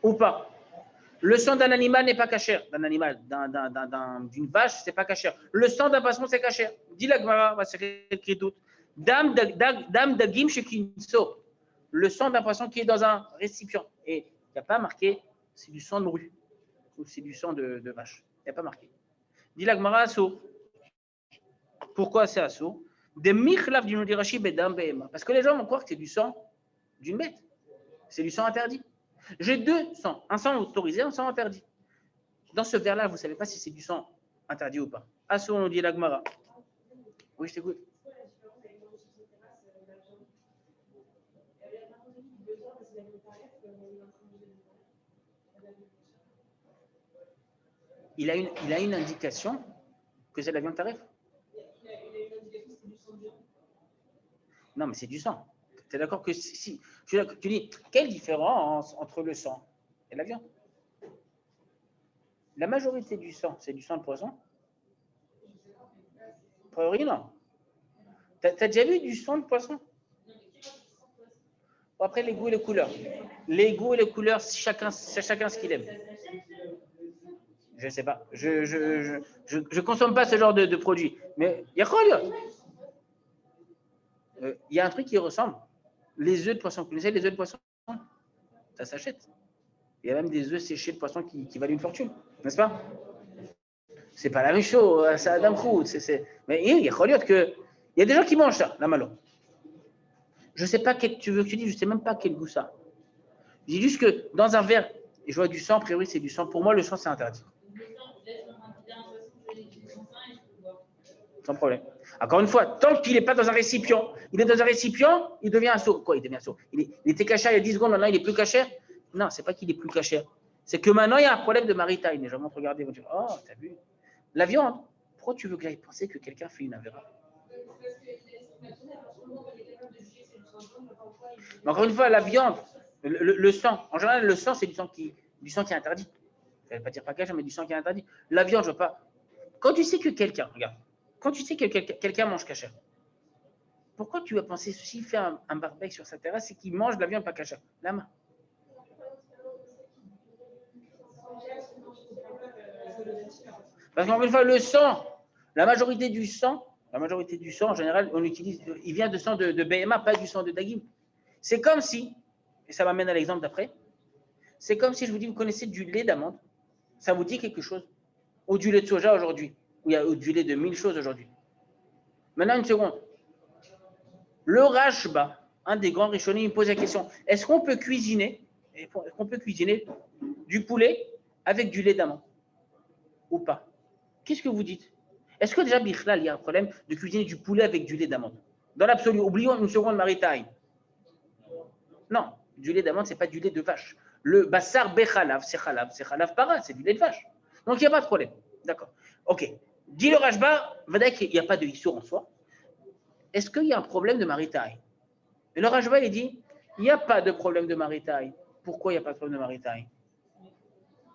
ou pas. Le sang d'un animal n'est pas cachère. D'un animal, d'une vache, c'est pas cachère. Le sang d'un poisson, c'est cachère. Dis la Gemara, va se écrire tout. Dam dagim shekinso. Le sang d'un poisson qui est dans un récipient. Et il n'y a pas marqué, c'est du sang de morue. Ou c'est du sang de vache. Il n'y a pas marqué. Dis la Gemara, assour. Pourquoi c'est assour? Parce que les gens vont croire que c'est du sang d'une bête. C'est du sang interdit. J'ai deux sangs, un sang autorisé, un sang interdit. Dans ce verre-là, vous ne savez pas si c'est du sang interdit ou pas. Assour, on dit la Gemara. Oui, je t'écoute. Il a une indication que c'est l'avion de tarif. Non, mais c'est du sang. Tu es d'accord que si tu dis, quelle différence entre le sang et la viande? La majorité du sang, c'est du sang de poisson? A priori, non. Tu as déjà vu du sang de poisson? Bon, après, les goûts et les couleurs. Les goûts et les couleurs, chacun ce qu'il aime. Je ne sais pas. Je consomme pas ce genre de produit. Mais il y a quoi, il y a un truc qui ressemble. Les œufs de poisson. Vous connaissez les œufs de poisson? Ça s'achète. Il y a même des œufs séchés de poisson qui valent une fortune, n'est-ce pas? C'est pas la même chose, c'est Adam Khouд. Mais il y a que il y a des gens qui mangent ça, la malo. Je sais pas quel tu veux que tu dises, je sais même pas quel goût ça. Je dis juste que dans un verre, et je vois du sang, a priori c'est du sang. Pour moi, le sang c'est interdit. Sans problème. Encore une fois, tant qu'il n'est pas dans un récipient, il est dans un récipient, il devient un seau. Quoi, il devient un seau? Il était caché il y a 10 secondes, maintenant il est plus caché? Non, c'est pas qu'il est plus caché. C'est que maintenant il y a un problème de maritime. Les gens vont te regarder, ils vont dire, oh, t'as vu? La viande, pourquoi tu veux que j'aille penser que quelqu'un fait une avéra? Mais encore une fois, la viande, le sang, en général, le sang, c'est du sang qui est interdit. Je ne vais pas dire pas caché, mais du sang qui est interdit. La viande, je ne veux pas. Quand tu sais que quelqu'un, regarde, quand tu sais que quelqu'un mange cachère, pourquoi tu vas penser, s'il fait un barbecue sur sa terrasse, c'est qu'il mange de la viande pas cachère? La main. Parce qu'encore une fois, le sang, la majorité du sang, en général, on utilise, il vient de sang de BMA, pas du sang de Dagim. C'est comme si, et ça m'amène à l'exemple d'après, c'est comme si je vous dis, vous connaissez du lait d'amande, ça vous dit quelque chose? Ou du lait de soja aujourd'hui, ou du lait de 1000 choses aujourd'hui. Maintenant, une seconde. Le Rashba, un des grands Rishonim, il me pose la question, est-ce qu'on peut cuisiner du poulet avec du lait d'amande ou pas? Qu'est-ce que vous dites? Est-ce que déjà, Bichlal, il y a un problème de cuisiner du poulet avec du lait d'amande? Dans l'absolu, oublions une seconde maritime. Non, du lait d'amande, ce n'est pas du lait de vache. Le bassar bechalav, c'est chalav para, c'est du lait de vache. Donc, il n'y a pas de problème. D'accord. Ok. Dit le Rashba, il n'y a pas de issour en soi. Est-ce qu'il y a un problème de maritime? Et le Rashba, il dit, il n'y a pas de problème de maritime. Pourquoi il n'y a pas de problème de maritime?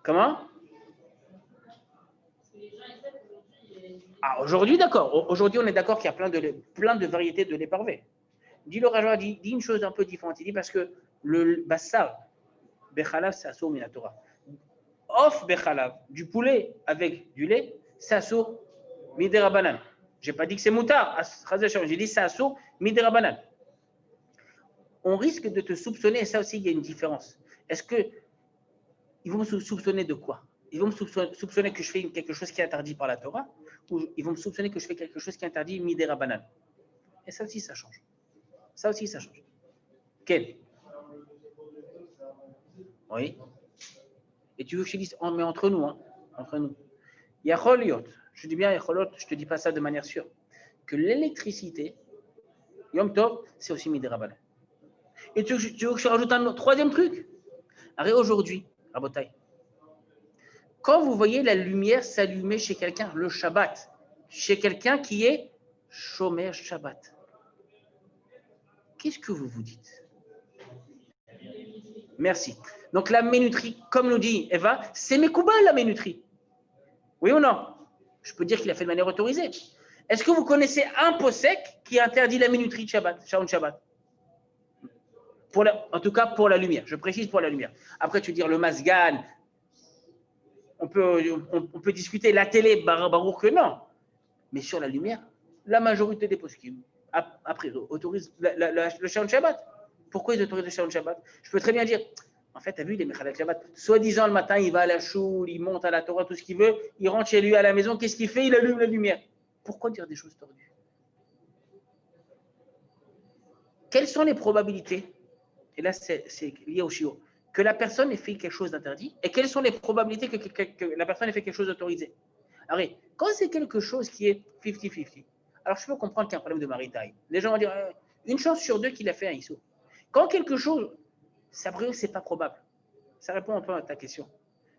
Comment? Ah, aujourd'hui, d'accord. Aujourd'hui, on est d'accord qu'il y a plein de variétés de lait parvé. Dit le Rajah, dit une chose un peu différente. Il dit parce que le bassar, bechalav, c'est assour minatora. Off bechalav, du poulet avec du lait, c'est assour miderabanan. Je n'ai pas dit que c'est moutard, j'ai dit c'est assour miderabanan. On risque de te soupçonner, et ça aussi, il y a une différence. Est-ce que ils vont me soupçonner de quoi? Ils vont me soupçonner que je fais quelque chose qui est interdit par la Torah, ou ils vont me soupçonner que je fais quelque chose qui est interdit miderabanan. Et ça aussi, ça change. Ça aussi, ça change. Quel? Oui. Et tu veux que je te dise, mais entre nous, hein, entre nous. Yacholiot, je dis bien Yacholiot, je ne te dis pas ça de manière sûre, que l'électricité, Yom Tov, c'est aussi Midirabanan. Et tu veux que je rajoute un troisième truc? Arrête aujourd'hui, Rabotai. Quand vous voyez la lumière s'allumer chez quelqu'un, le Shabbat, chez quelqu'un qui est Shomer Shabbat, qu'est-ce que vous vous dites? Merci. Donc la ménuterie, comme nous dit Eva, c'est Mekoubal la ménuterie. Oui ou non? Je peux dire qu'il a fait de manière autorisée. Est-ce que vous connaissez un possèque qui interdit la minuterie de Shabbat, Shaon Shabbat? En tout cas pour la lumière. Je précise pour la lumière. Après, tu veux dire le Masgan, on peut discuter la télé, barour que non. Mais sur la lumière, la majorité des poskim, après, autorisent le Shaon Shabbat. Pourquoi ils autorisent le Shaon Shabbat? Je peux très bien dire, en fait, tu as vu les Mechalat Shabbat, soi-disant le matin, il va à la choule, il monte à la Torah, tout ce qu'il veut, il rentre chez lui à la maison, qu'est-ce qu'il fait? Il allume la lumière. Pourquoi dire des choses tordues? Quelles sont les probabilités? Et là, c'est lié au shiur. Que la personne ait fait quelque chose d'interdit, et quelles sont les probabilités que la personne ait fait quelque chose d'autorisé? Alors, quand c'est quelque chose qui est 50-50, alors je peux comprendre qu'il y a un problème de maritime. Les gens vont dire, une chance sur deux qu'il a fait un issou. Quand quelque chose, ça brûle, c'est pas probable. Ça répond un peu à ta question.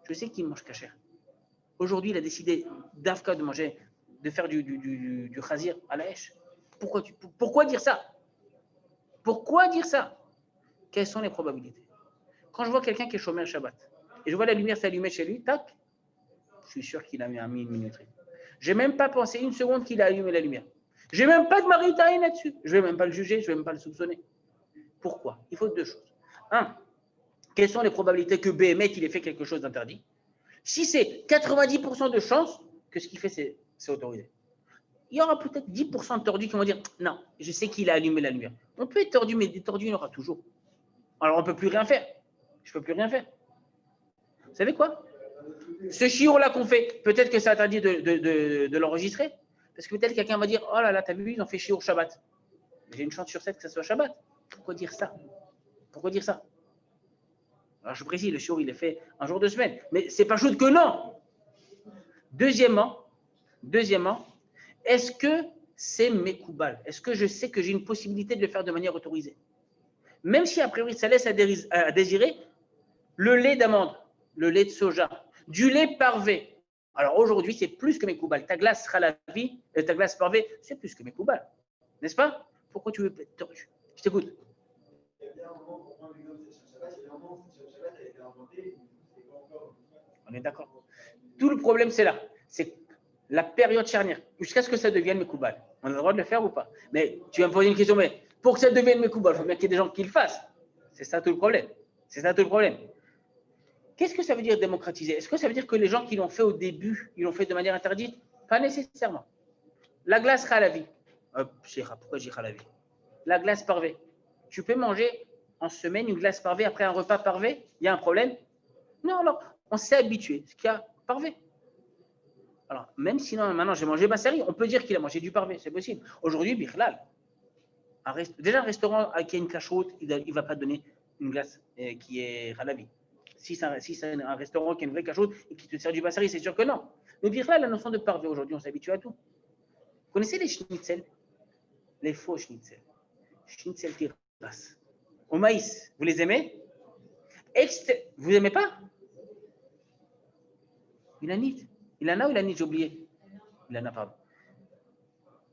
Je sais qu'il mange cachère. Aujourd'hui, il a décidé d'Afka de manger, de faire du khazir à la hèche. Pourquoi dire ça? Pourquoi dire ça? Quelles sont les probabilités? Quand je vois quelqu'un qui est chômeur Shabbat, et je vois la lumière s'allumer chez lui, tac, je suis sûr qu'il a mis une minuterie. Je n'ai même pas pensé une seconde qu'il a allumé la lumière. Je n'ai même pas de maritaï là-dessus. Je ne vais même pas le juger, je ne vais même pas le soupçonner. Pourquoi? Il faut deux choses. Un, quelles sont les probabilités que Béhémet il ait fait quelque chose d'interdit? Si c'est 90% de chances que ce qu'il fait, c'est autorisé. Il y aura peut-être 10% de tordus qui vont dire non, je sais qu'il a allumé la lumière. On peut être tordu, mais des tordus, il y en aura toujours. Alors on ne peut plus rien faire. Je ne peux plus rien faire. Vous savez quoi? Ce chiot-là qu'on fait, peut-être que c'est interdit de l'enregistrer. Parce que peut-être quelqu'un va dire oh là là, t'as vu, ils ont fait chiot Shabbat. J'ai une chance sur 7 que ça soit Shabbat. Pourquoi dire ça? Pourquoi dire ça? Alors je précise, le chiot, il est fait un jour de semaine. Mais c'est pas chose que non. Deuxièmement, est-ce que c'est Mekoubal? Est-ce que je sais que j'ai une possibilité de le faire de manière autorisée? Même si a priori ça laisse à désirer, le lait d'amande, le lait de soja, du lait parvé. Alors aujourd'hui, c'est plus que Mekoubal. Ta glace Khalavi, ta glace parvé, c'est plus que Mekoubal. N'est-ce pas? Pourquoi tu veux être tordu? Je t'écoute. On est d'accord. Tout le problème, c'est là. C'est la période charnière, jusqu'à ce que ça devienne Mekoubal. On a le droit de le faire ou pas? Mais tu vas me poser une question, mais pour que ça devienne Mekoubal, il faut bien qu'il y ait des gens qui le fassent. C'est ça tout le problème. C'est ça tout le problème. Qu'est-ce que ça veut dire démocratiser? Est-ce que ça veut dire que les gens qui l'ont fait au début, ils l'ont fait de manière interdite? Pas nécessairement. La glace Khalavi. Pourquoi je dis Khalavi? La glace parvé. Tu peux manger en semaine une glace parvé après un repas parvé? Il y a un problème? Non, alors, on s'est habitué. Ce qu'il y a parvé. Alors, même si maintenant j'ai mangé Bassari, on peut dire qu'il a mangé du parvé, c'est possible. Aujourd'hui, Bichlal, déjà un restaurant qui a une cache-route, il ne va pas donner une glace qui est Khalavi. Si c'est un restaurant qui a une vraie cache-route et qui te sert du Bassari, c'est sûr que non. Mais Bichlal, la notion de parvé, aujourd'hui, on s'habitue à tout. Vous connaissez les schnitzel? Les faux schnitzel. Schnitzel tiras. Au maïs, vous les aimez? Vous n'aimez pas? Il en a ou il a ni, j'ai oublié. Il en a, pardon.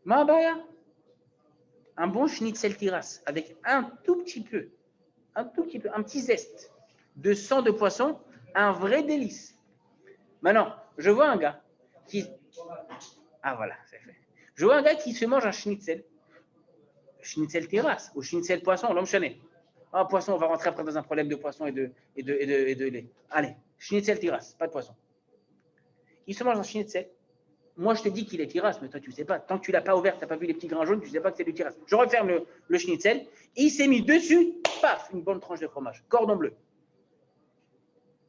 Mabaya. Un bon schnitzel tiras avec un petit peu, un petit zeste de sang de poisson, un vrai délice. Maintenant, je vois un gars qui... Ah voilà, c'est fait. Je vois un gars qui se mange un schnitzel tiras ou schnitzel poisson, l'homme chané. Ah, poisson, on va rentrer après dans un problème de poisson et de lait. Allez, schnitzel tiras, pas de poisson. Il se mange un schnitzel. Moi, je te dis qu'il est tiras, mais toi, tu ne sais pas. Tant que tu ne l'as pas ouvert, tu n'as pas vu les petits grains jaunes, tu ne sais pas que c'est du tiras. Je referme le schnitzel. Et il s'est mis dessus, paf, une bonne tranche de fromage. Cordon bleu.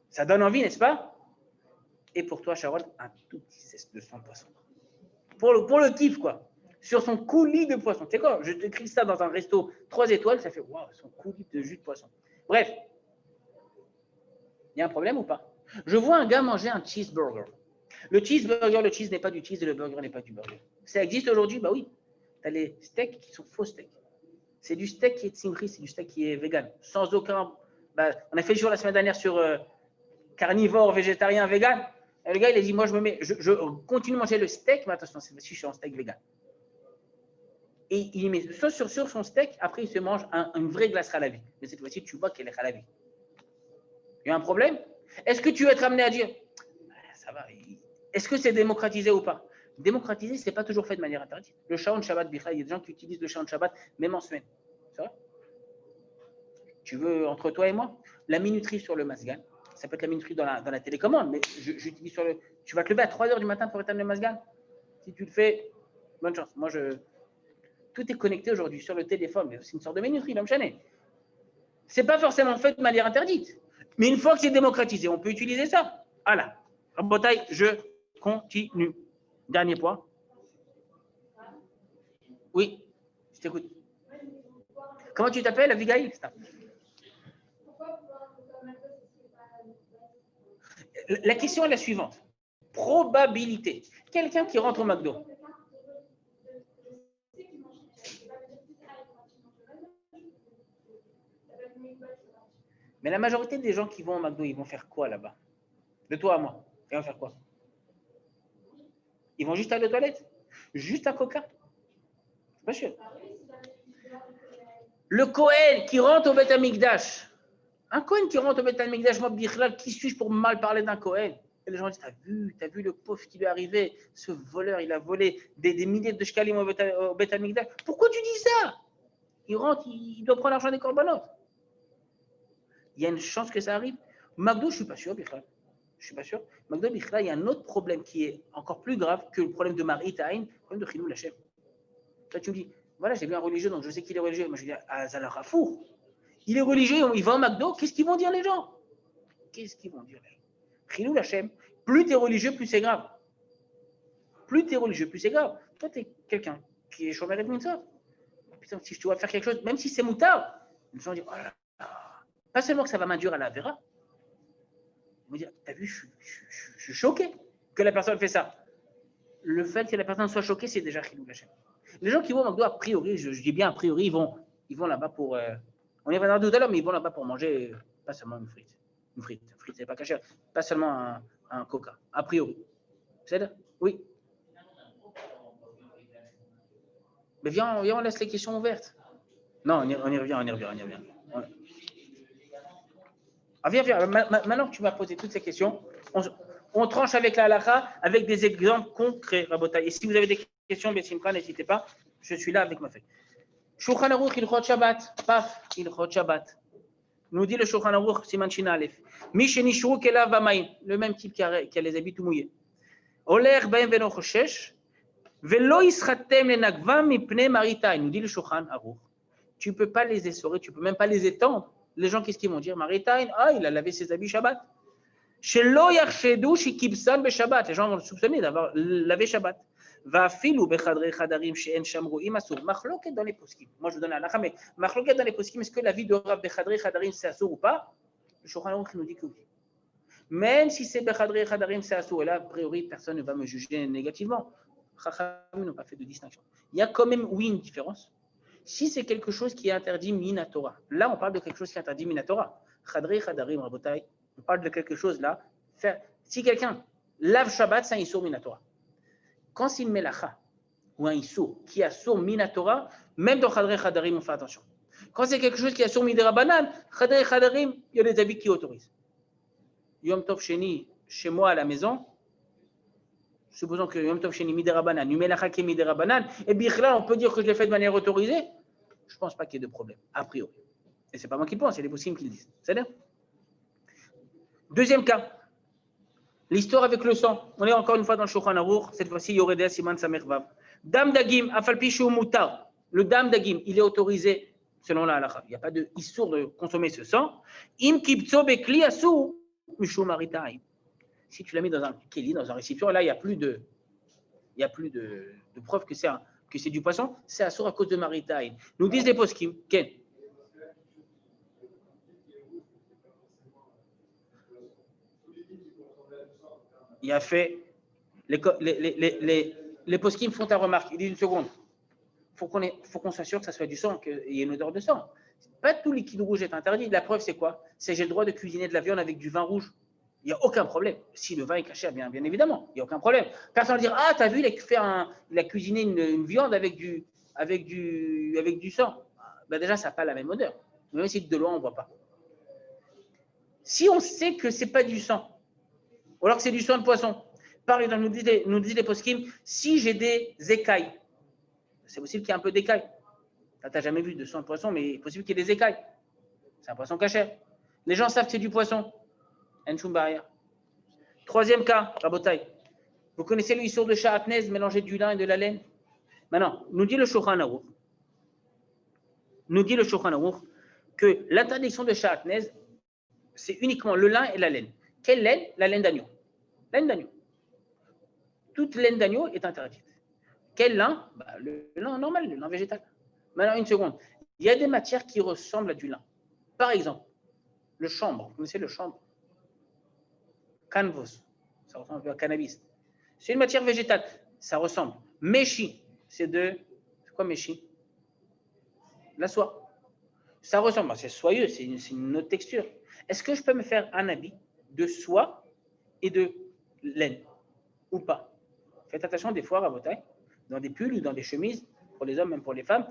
Ça donne envie, n'est-ce pas? Et pour toi, Sharon, un tout petit zeste de sang de poisson. Pour le kiff, quoi. Sur son coulis de poisson. Tu sais quoi? Je t'écris ça dans un resto 3 étoiles, ça fait waouh, son coulis de jus de poisson. Bref. Il y a un problème ou pas? Je vois un gars manger un cheeseburger. Le cheeseburger, le cheese n'est pas du cheese et le burger n'est pas du burger. Ça existe aujourd'hui? Bah oui. Tu as les steaks qui sont faux steaks. C'est du steak qui est tsimri, c'est du steak qui est vegan. Sans aucun. Bah, on a fait le jour la semaine dernière sur carnivore, végétarien, vegan. Et le gars, il a dit moi, je continue de manger le steak, mais attention, cette fois-ci, je suis en steak vegan. Et il met sauce sur son steak, après, il se mange une vraie glace halavi. Mais cette fois-ci, tu vois qu'elle est halavi. Il y a un problème? Est-ce que tu vas être amené à dire ça va, est-ce que c'est démocratisé ou pas? Démocratisé, ce n'est pas toujours fait de manière interdite. Le Shaon Shabbat, il y a des gens qui utilisent le Shaon Shabbat même en semaine. C'est vrai? Tu veux, entre toi et moi, la minuterie sur le Masgan, ça peut être la minuterie dans la télécommande, mais j'utilise sur le. Tu vas te lever à 3h du matin pour éteindre le Masgan? Si tu le fais, bonne chance. Moi, tout est connecté aujourd'hui sur le téléphone, mais c'est une sorte de minuterie, l'homme chané. Ce n'est pas forcément fait de manière interdite. Mais une fois que c'est démocratisé, on peut utiliser ça. Voilà. Rabotaï, je continue. Dernier point. Oui, je t'écoute. Comment tu t'appelles, Abigail? La question est la suivante. Probabilité. Quelqu'un qui rentre au McDo. Mais la majorité des gens qui vont au McDo, ils vont faire quoi là-bas? de toi à moi. Et on va faire quoi? Ils vont juste aller aux toilettes? Juste un coca? C'est pas sûr. Le Kohen qui rentre au Beth Amikdash. Un Kohen qui rentre au Beth Amikdash, moi, qui suis-je pour mal parler d'un Kohen? Et les gens disent, t'as vu le pauvre qui lui est arrivé, ce voleur, il a volé des milliers de shkalim au Beth Amikdash. Pourquoi tu dis ça? Il rentre, il doit prendre l'argent des corbanotes. Il y a une chance que ça arrive. Magdo, je suis pas sûr, Bichla. Je suis pas sûr. Magdo, Bichla, il y a un autre problème qui est encore plus grave que le problème de Marie Taïn, le problème de Chilou Lachem. Là, tu me dis, voilà, j'ai vu un religieux, donc je sais qu'il est religieux. Moi, je dis, ah, Zala Rafour. Il est religieux, il va au McDo, qu'est-ce qu'ils vont dire les gens? Qu'est-ce qu'ils vont dire les gens? Chilou Lachem, plus tu es religieux, plus c'est grave. Plus tu es religieux, plus c'est grave. Toi, tu es quelqu'un qui est chômeur et de mitzvot. Putain, si je dois faire quelque chose, même si c'est moutard, les gens disent, oh là là. Pas seulement que ça va m'induire à la vera, ils vont dire, t'as vu, je suis choqué que la personne fait ça. Le fait que la personne soit choquée, c'est déjà Chilou Lachem. Les gens qui vont au McDo, a priori, je dis bien a priori, ils vont là-bas pour. On y reviendra tout à l'heure, mais ils vont là-bas pour manger pas seulement une frite. Une frite, c'est pas caché. Pas seulement un coca. A priori. C'est ça? Oui. Mais viens, on laisse les questions ouvertes. Non, on y revient. Ah, viens. Maintenant que tu m'as posé toutes ces questions, on tranche avec la halakha, avec des exemples concrets, Rabotai. Et si vous avez des questions, Bessimcha, n'hésitez pas. Je suis là avec ma feuille. Shulchan Aruch, Ilchot Shabbat. Paf, Ilchot Shabbat. Nous dit le Shulchan Aruch, Siman Shin Aleph. Mishenishru kelav v'mayim. Le même type qui a les habits tout mouillés. Oler b'hem veno choshesh. Velo yischatem lenagvam mipnei maritai. Nous dit le Shulchan Aruch. Tu ne peux pas les essorer, tu ne peux même pas les étendre. Les gens, qu'est-ce qu'ils vont dire? Maritain, il a lavé ses habits Shabbat. Shelo yarshedou shikibsan be Shabbat. Les gens vont le soupçonner d'avoir lavé Shabbat. Vafilu bechadre chadarim she'en shamru imasur. Machloket dans les poskim. Moi, je vous donne la halakha, mais machloket dans les poskim, est-ce que la vie de Rav bechadre chadarim c'est asur ou pas? Le Shulchan Aruch nous dit que oui. Même si c'est bechadre chadarim c'est asur, et là, a priori, personne ne va me juger négativement. Chachamim n'ont pas fait de distinction. Il y a quand même, oui, une différence. Si c'est quelque chose qui est interdit minatora, là on parle de quelque chose qui est interdit minatora. Chadri, chadarim, rabotai, on parle de quelque chose là. Si quelqu'un lave Shabbat, c'est un issour minatora. Quand c'est une melacha ou un issour qui a sour minatora, même dans chadri, chadarim, on fait attention. Quand c'est quelque chose qui a sour midera banan, chadri, chadarim, il y a des habits qui autorisent. Yom Tov Sheni, chez moi à la maison, supposons que Yom Tov Sheni midera banan, une melacha qui est midera banan, et bien là on peut dire que je l'ai fait de manière autorisée. Je ne pense pas qu'il y ait de problème, a priori. Et ce n'est pas moi qui le pense, c'est les possibles qui le disent. C'est-à-dire? Deuxième cas, l'histoire avec le sang. On est encore une fois dans le Shulchan Aruch, cette fois-ci, Yoredea Siman Samervav. Dam Dagim, Afalpishu Mutar. Le Dam Dagim, il est autorisé selon la halakha. Il n'y a pas de issour de consommer ce sang. Im Kibtso Bekli Asu, Mishu Maritaim. Si tu l'as mis dans un keli, dans un récipient, là, il n'y a plus de preuve que c'est du poisson, c'est assour à cause de Maritaï. Nous disent les poskim, Ken. Il a fait, les poskim font ta remarque, ils disent une seconde, faut qu'on s'assure que ça soit du sang, qu'il y ait une odeur de sang. Pas tout liquide rouge est interdit, la preuve c'est quoi? C'est j'ai le droit de cuisiner de la viande avec du vin rouge. Il n'y a aucun problème. Si le vin est caché, bien évidemment, il n'y a aucun problème. Personne ne va dire, ah, tu as vu, il a cuisiné une viande avec du sang. Ben déjà, ça n'a pas la même odeur. Même si de loin, on ne voit pas. Si on sait que ce n'est pas du sang, ou alors que c'est du sang de poisson, par exemple, nous disent les poskim, si j'ai des écailles, c'est possible qu'il y ait un peu d'écailles. Tu n'as jamais vu de sang de poisson, mais il est possible qu'il y ait des écailles. C'est un poisson caché. Les gens savent que c'est du poisson. Enchum barrière. Troisième cas, Rabotai. Vous connaissez le issour de Sha'atnez mélangé du lin et de la laine? Maintenant, nous dit le Shulchan Aruch que l'interdiction de Sha'atnez, c'est uniquement le lin et la laine. Quelle laine? La laine d'agneau. Laine d'agneau. Toute laine d'agneau est interdite. Quel lin? Le lin normal, le lin végétal. Maintenant, une seconde. Il y a des matières qui ressemblent à du lin. Par exemple, le chanvre. Vous connaissez le chanvre? Canvas. Ça ressemble un peu à cannabis. C'est une matière végétale. Ça ressemble. Méchi. C'est quoi méchi? La soie. Ça ressemble. C'est soyeux. C'est une autre texture. Est-ce que je peux me faire un habit de soie et de laine, ou pas. Faites attention des fois, Rabotai, dans des pulls ou dans des chemises, pour les hommes, même pour les femmes,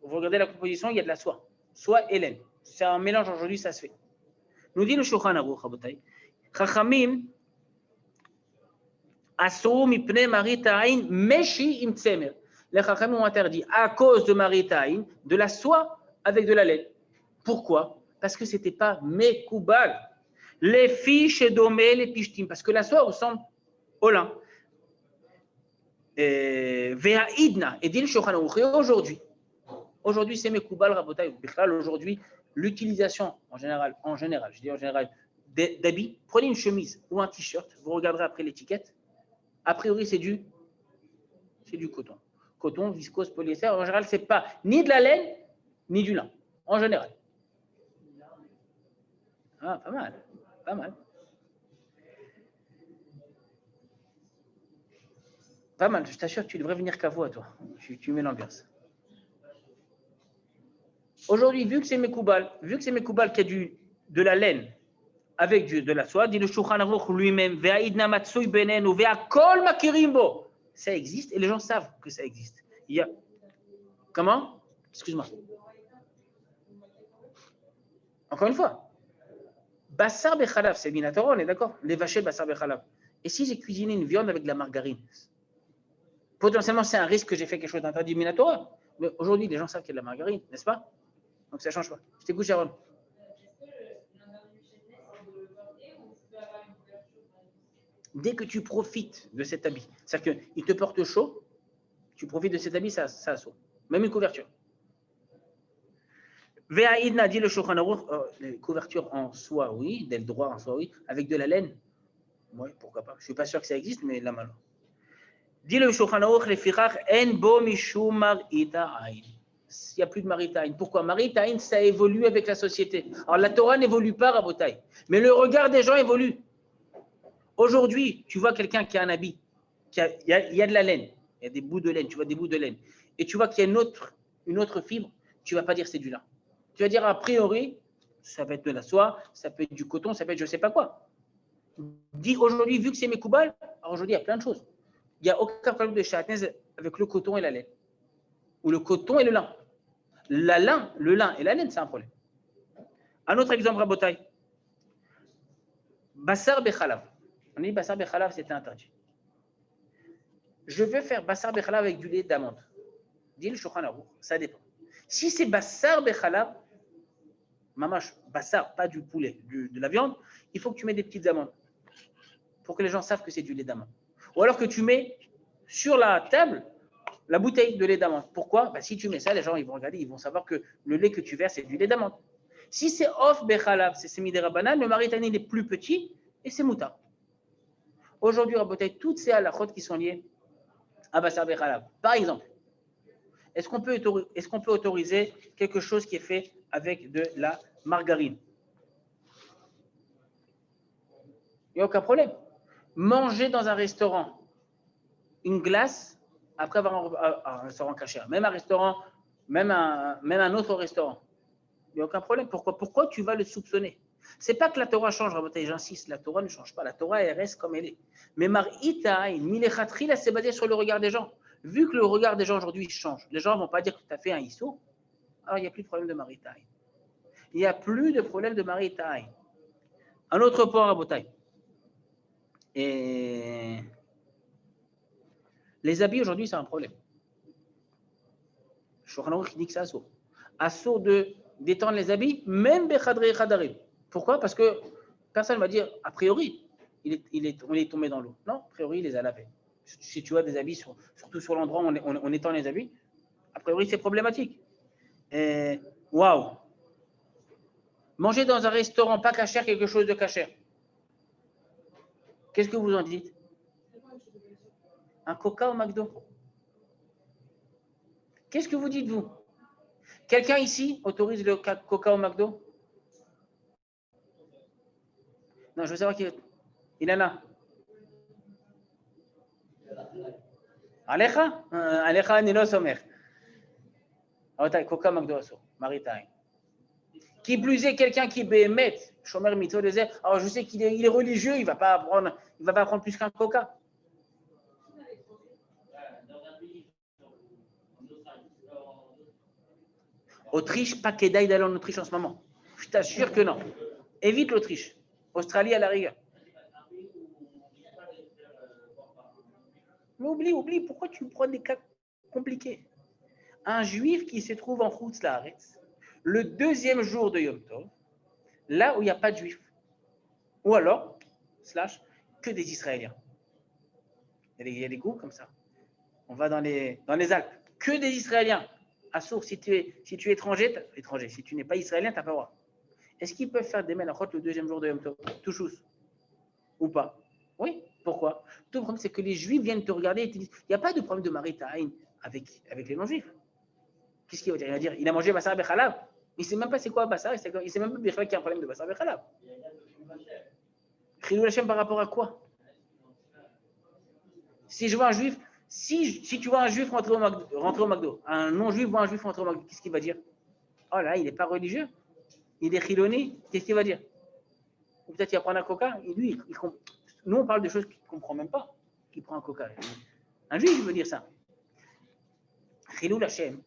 vous regardez la composition, il y a de la soie et laine. C'est un mélange aujourd'hui, ça se fait. Nous dit le Shulchan Aruch, Rabotai, Chachamim, Asou mipnei marit ha'ain meshi im tsemer. Les Chachamim ont interdit à cause de marit ha'ain, de la soie avec de la laine. Pourquoi? Parce que ce n'était pas mekoubal. Les fiches et domé les pishtim, parce que la soie ressemble au lin. Ve'a'idna, et dit le Shulchan Aruch, aujourd'hui c'est mekoubal rabotai. Aujourd'hui, l'utilisation en général, je dis en général, d'habits, prenez une chemise ou un t-shirt, vous regarderez après l'étiquette, a priori c'est du coton. Coton, viscose, polyester, en général c'est pas ni de la laine, ni du lin, en général. Ah, pas mal, pas mal. Pas mal, je t'assure que tu devrais venir qu'à vous à toi. Tu mets l'ambiance. Aujourd'hui, vu que c'est Mekoubal, qu'il y a de la laine avec de la soie, dit le Shulchan Aruch lui-même, Ve'aidna matsui benenu, ve'akol makirim bo. Ça existe et les gens savent que ça existe. Il y a. Comment? Excuse-moi. Encore une fois. Bassar bechalav, c'est minatora, on est d'accord? Les vaches bassar bechalav. Et si j'ai cuisiné une viande avec de la margarine? Potentiellement, c'est un risque que j'ai fait quelque chose d'interdit minatora. Mais aujourd'hui, les gens savent qu'il y a de la margarine, n'est-ce pas? Donc ça ne change pas. Je t'écoute, Sharon. Dès que tu profites de cet habit, c'est-à-dire qu'il te porte chaud, tu profites de cet habit, ça assaut. Même une couverture. Ve'aidna dit le Shulchan Aruch, couverture en soie, oui, d'aile droit en soie, oui, avec de la laine. Oui, pourquoi pas. Je ne suis pas sûr que ça existe, mais là maintenant. Dit le Shulchan Aruch, lefichach en bo mishum marita ain. Il n'y a plus de marita ain. Pourquoi? Marita ain, ça évolue avec la société. Alors la Torah n'évolue pas, Rabotai, mais le regard des gens évolue. Aujourd'hui, tu vois quelqu'un qui a un habit, il y a de la laine, il y a des bouts de laine, tu vois des bouts de laine, et tu vois qu'il y a une autre fibre, tu ne vas pas dire c'est du lin. Tu vas dire a priori, ça va être de la soie, ça peut être du coton, ça peut être je ne sais pas quoi. Dis aujourd'hui, vu que c'est Mekoubal, alors aujourd'hui il y a plein de choses. Il n'y a aucun problème de chatnez avec le coton et la laine, ou le coton et le lin. Le lin et la laine, c'est un problème. Un autre exemple, Rabotai. Bassar bechalav. On dit Bassar bechalav, c'était interdit. Je veux faire Bassar bechalav avec du lait d'amande. Dit le Shulchan Aruch, ça dépend. Si c'est Bassar bechalav, mamash, Bassar, pas du poulet, de la viande, il faut que tu mets des petites amandes pour que les gens savent que c'est du lait d'amande. Ou alors que tu mets sur la table la bouteille de lait d'amande. Pourquoi? Si tu mets ça, les gens ils vont regarder, ils vont savoir que le lait que tu verses, c'est du lait d'amande. Si c'est off bechalav, c'est semi-dera banane, le maritani est plus petit et c'est moutarde. Aujourd'hui, Rabotai, toutes ces halakhot qui sont liées à Bassar bechalav. Par exemple, est-ce qu'on peut autoriser quelque chose qui est fait avec de la margarine? Il n'y a aucun problème. Manger dans un restaurant une glace après avoir un restaurant caché, même un restaurant, même un autre restaurant, il n'y a aucun problème. Pourquoi tu vas le soupçonner? C'est pas que la Torah change, j'insiste, la Torah ne change pas, la Torah elle reste comme elle est. Mais Mar'ita, Milechatri, là c'est basé sur le regard des gens. Vu que le regard des gens aujourd'hui change, les gens ne vont pas dire que tu as fait un issou, alors il n'y a plus de problème de Mar'ita. Il n'y a plus de problème de Mar'ita. Un autre point, Rabotai. Et les habits aujourd'hui, c'est un problème. Shulchan Aruch dit que c'est assourd. Assourd de d'étendre les habits, même Bechadrei Chadarim. Pourquoi? Parce que personne ne va dire, a priori, on est tombé dans l'eau. Non, a priori, il les a lavés. Si tu as des habits, surtout sur l'endroit où on étend les habits, a priori, c'est problématique. Waouh! Manger dans un restaurant pas cachère, quelque chose de cachère. Qu'est-ce que vous en dites? Un coca au McDo. Qu'est-ce que vous dites, vous? Quelqu'un ici autorise le coca au McDo? Non, je veux savoir qui est. Il en a. Alecha? Alecha nilo somer. Coca McDo asso. Maritain. Qui plus est, quelqu'un qui bémet Shomer Mitzvot, alors je sais qu'il est religieux, il ne va pas prendre plus qu'un coca. Autriche, pas Kedaï d'aller en Autriche en ce moment. Je t'assure que non. Évite l'Autriche. Australie à la rigueur. Mais oublie, pourquoi tu prends des cas compliqués? Un juif qui se trouve en Chutz Laaretz, le deuxième jour de Yom Tov, là où il n'y a pas de juifs. Ou alors, que des Israéliens. Il y a des groupes comme ça. On va dans les Alpes. Que des Israéliens. Assour, si tu es étranger, si tu n'es pas Israélien, tu n'as pas le droit. Est-ce qu'ils peuvent faire des melachot le deuxième jour de Yom Tov? Touchous. Ou pas? Oui. Pourquoi? Tout le problème, c'est que les Juifs viennent te regarder et te disent, il n'y a pas de problème de Maritaïn avec les non-Juifs. Qu'est-ce qu'il va dire? Il va dire, il a mangé Bassar Bechalav. Il ne sait même pas c'est quoi Bassar, il ne sait même pas qu'il y a un problème de Bassar Bechalav. Chilul Hashem par rapport à quoi? Si je vois un Juif, si tu vois un Juif rentrer au McDo, un non-Juif voit un Juif rentrer au McDo, qu'est-ce qu'il va dire? Oh là, il n'est pas religieux. Il est chiloni, qu'est-ce qu'il va dire? Ou peut-être il va prendre un coca, et lui, nous on parle de choses qu'il ne comprend même pas, qu'il prend un coca. Un juif, il veut dire ça. Chilul Hashem,